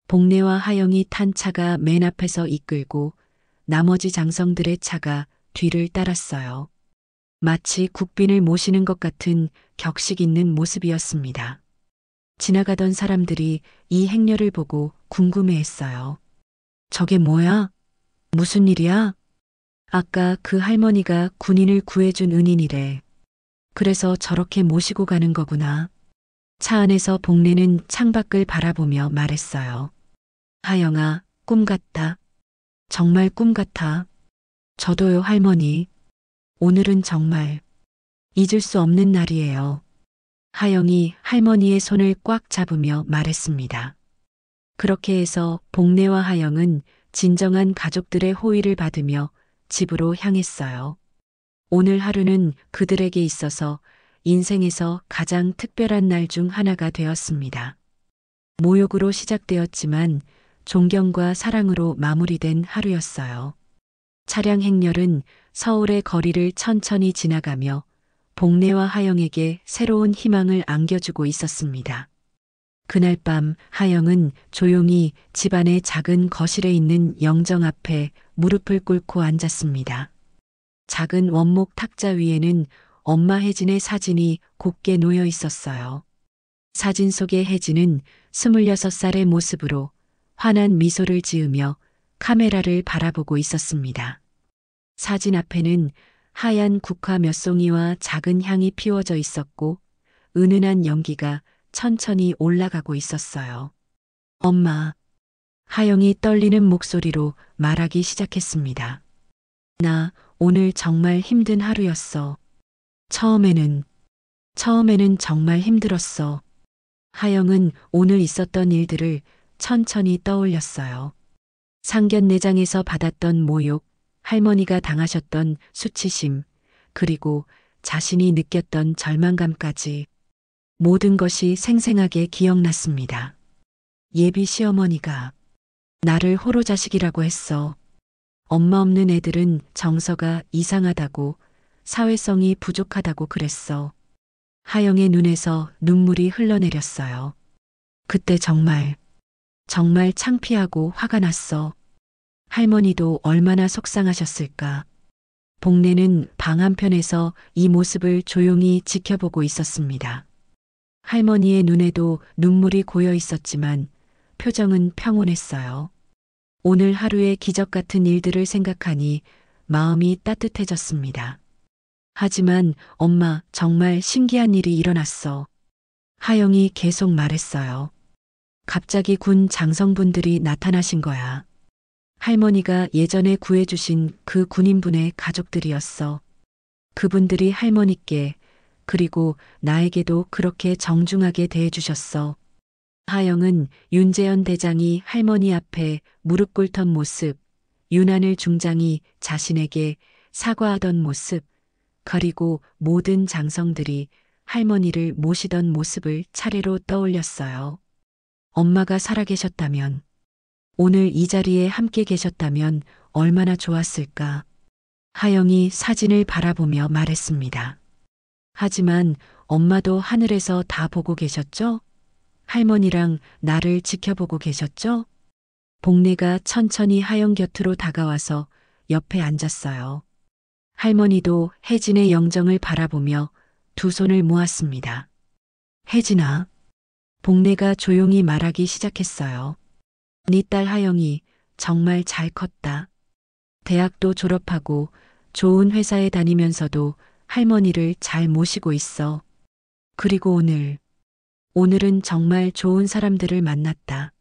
복례와 하영이 탄 차가 맨 앞에서 이끌고 나머지 장성들의 차가 뒤를 따랐어요. 마치 국빈을 모시는 것 같은 격식 있는 모습이었습니다. 지나가던 사람들이 이 행렬을 보고 궁금해했어요. 저게 뭐야? 무슨 일이야? 아까 그 할머니가 군인을 구해준 은인이래. 그래서 저렇게 모시고 가는 거구나. 차 안에서 복례는 창밖을 바라보며 말했어요. 하영아, 꿈 같다. 정말 꿈 같아. 저도요, 할머니. 오늘은 정말 잊을 수 없는 날이에요. 하영이 할머니의 손을 꽉 잡으며 말했습니다. 그렇게 해서 복례와 하영은 진정한 가족들의 호의를 받으며 집으로 향했어요. 오늘 하루는 그들에게 있어서 인생에서 가장 특별한 날 중 하나가 되었습니다. 모욕으로 시작되었지만 존경과 사랑으로 마무리된 하루였어요. 차량 행렬은 서울의 거리를 천천히 지나가며 복례와 하영에게 새로운 희망을 안겨주고 있었습니다. 그날 밤 하영은 조용히 집안의 작은 거실에 있는 영정 앞에 무릎을 꿇고 앉았습니다. 작은 원목 탁자 위에는 엄마 혜진의 사진이 곱게 놓여 있었어요. 사진 속의 혜진은 26살의 모습으로 환한 미소를 지으며 카메라를 바라보고 있었습니다. 사진 앞에는 하얀 국화 몇 송이와 작은 향이 피워져 있었고 은은한 연기가 천천히 올라가고 있었어요. 엄마, 하영이 떨리는 목소리로 말하기 시작했습니다. 나 오늘 정말 힘든 하루였어. 처음에는 정말 힘들었어. 하영은 오늘 있었던 일들을 천천히 떠올렸어요. 상견례장에서 받았던 모욕, 할머니가 당하셨던 수치심, 그리고 자신이 느꼈던 절망감까지 모든 것이 생생하게 기억났습니다. 예비 시어머니가 나를 호로자식이라고 했어. 엄마 없는 애들은 정서가 이상하다고, 사회성이 부족하다고 그랬어. 하영의 눈에서 눈물이 흘러내렸어요. 그때 정말 창피하고 화가 났어. 할머니도 얼마나 속상하셨을까. 복례는 방 한편에서 이 모습을 조용히 지켜보고 있었습니다. 할머니의 눈에도 눈물이 고여 있었지만 표정은 평온했어요. 오늘 하루의 기적 같은 일들을 생각하니 마음이 따뜻해졌습니다. 하지만 엄마, 정말 신기한 일이 일어났어. 하영이 계속 말했어요. 갑자기 군 장성분들이 나타나신 거야. 할머니가 예전에 구해주신 그 군인분의 가족들이었어. 그분들이 할머니께, 그리고 나에게도 그렇게 정중하게 대해주셨어. 하영은 윤재현 대장이 할머니 앞에 무릎 꿇던 모습, 윤하늘 중장이 자신에게 사과하던 모습, 그리고 모든 장성들이 할머니를 모시던 모습을 차례로 떠올렸어요. 엄마가 살아계셨다면, 오늘 이 자리에 함께 계셨다면 얼마나 좋았을까. 하영이 사진을 바라보며 말했습니다. 하지만 엄마도 하늘에서 다 보고 계셨죠? 할머니랑 나를 지켜보고 계셨죠? 복례가 천천히 하영 곁으로 다가와서 옆에 앉았어요. 할머니도 혜진의 영정을 바라보며 두 손을 모았습니다. 혜진아, 복례가 조용히 말하기 시작했어요. 네 딸 하영이 정말 잘 컸다. 대학도 졸업하고 좋은 회사에 다니면서도 할머니를 잘 모시고 있어. 그리고 오늘은 정말 좋은 사람들을 만났다.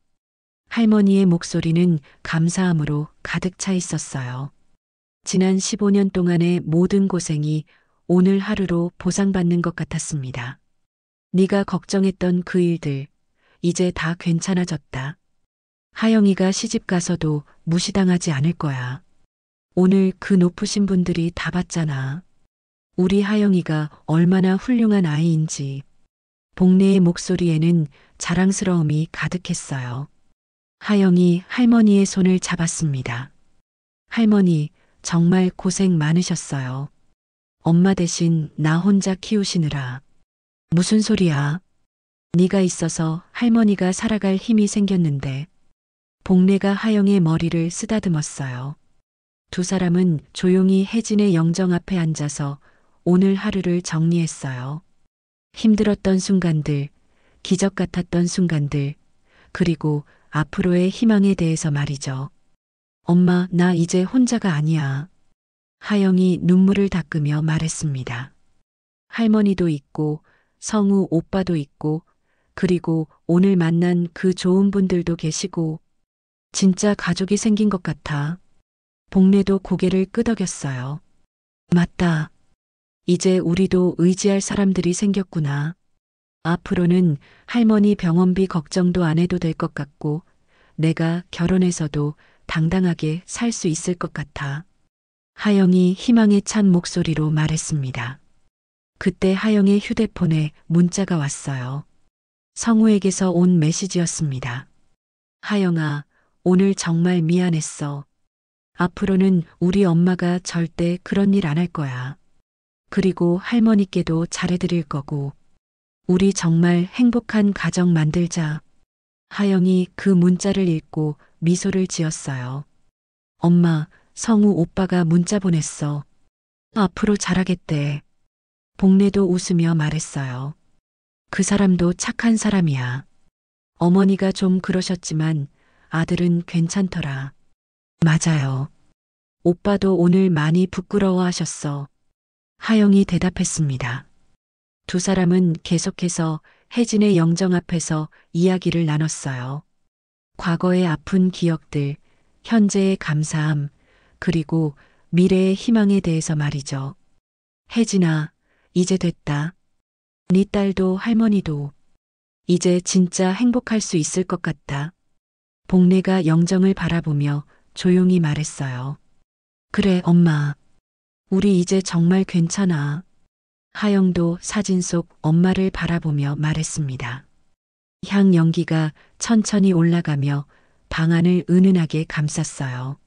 할머니의 목소리는 감사함으로 가득 차 있었어요. 지난 15년 동안의 모든 고생이 오늘 하루로 보상받는 것 같았습니다. 네가 걱정했던 그 일들, 이제 다 괜찮아졌다. 하영이가 시집 가서도 무시당하지 않을 거야. 오늘 그 높으신 분들이 다 봤잖아. 우리 하영이가 얼마나 훌륭한 아이인지. 복례의 목소리에는 자랑스러움이 가득했어요. 하영이 할머니의 손을 잡았습니다. 할머니, 정말 고생 많으셨어요. 엄마 대신 나 혼자 키우시느라. 무슨 소리야? 네가 있어서 할머니가 살아갈 힘이 생겼는데. 복례가 하영의 머리를 쓰다듬었어요. 두 사람은 조용히 혜진의 영정 앞에 앉아서 오늘 하루를 정리했어요. 힘들었던 순간들, 기적 같았던 순간들, 그리고 앞으로의 희망에 대해서 말이죠. 엄마, 나 이제 혼자가 아니야. 하영이 눈물을 닦으며 말했습니다. 할머니도 있고, 성우 오빠도 있고, 그리고 오늘 만난 그 좋은 분들도 계시고, 진짜 가족이 생긴 것 같아. 복례도 고개를 끄덕였어요. 맞다. 이제 우리도 의지할 사람들이 생겼구나. 앞으로는 할머니 병원비 걱정도 안 해도 될 것 같고, 내가 결혼해서도 당당하게 살 수 있을 것 같아. 하영이 희망에 찬 목소리로 말했습니다. 그때 하영의 휴대폰에 문자가 왔어요. 성우에게서 온 메시지였습니다. 하영아, 오늘 정말 미안했어. 앞으로는 우리 엄마가 절대 그런 일 안 할 거야. 그리고 할머니께도 잘해드릴 거고. 우리 정말 행복한 가정 만들자. 하영이 그 문자를 읽고 미소를 지었어요. 엄마, 성우 오빠가 문자 보냈어. 앞으로 잘하겠대. 복례도 웃으며 말했어요. 그 사람도 착한 사람이야. 어머니가 좀 그러셨지만 아들은 괜찮더라. 맞아요. 오빠도 오늘 많이 부끄러워하셨어. 하영이 대답했습니다. 두 사람은 계속해서 혜진의 영정 앞에서 이야기를 나눴어요. 과거의 아픈 기억들, 현재의 감사함, 그리고 미래의 희망에 대해서 말이죠. 혜진아, 이제 됐다. 네 딸도 할머니도 이제 진짜 행복할 수 있을 것 같다. 복래가 영정을 바라보며 조용히 말했어요. 그래, 엄마. 우리 이제 정말 괜찮아. 하영도 사진 속 엄마를 바라보며 말했습니다. 향 연기가 천천히 올라가며 방 안을 은은하게 감쌌어요.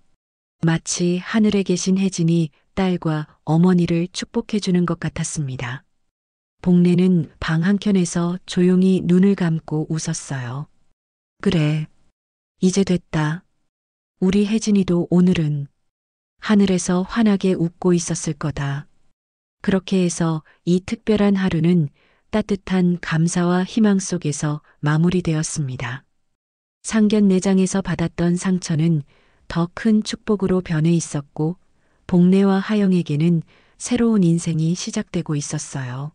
마치 하늘에 계신 혜진이 딸과 어머니를 축복해주는 것 같았습니다. 복래는 방 한켠에서 조용히 눈을 감고 웃었어요. 그래, 이제 됐다. 우리 혜진이도 오늘은 하늘에서 환하게 웃고 있었을 거다. 그렇게 해서 이 특별한 하루는 따뜻한 감사와 희망 속에서 마무리되었습니다. 상견례장에서 받았던 상처는 더 큰 축복으로 변해 있었고, 복래와 하영에게는 새로운 인생이 시작되고 있었어요.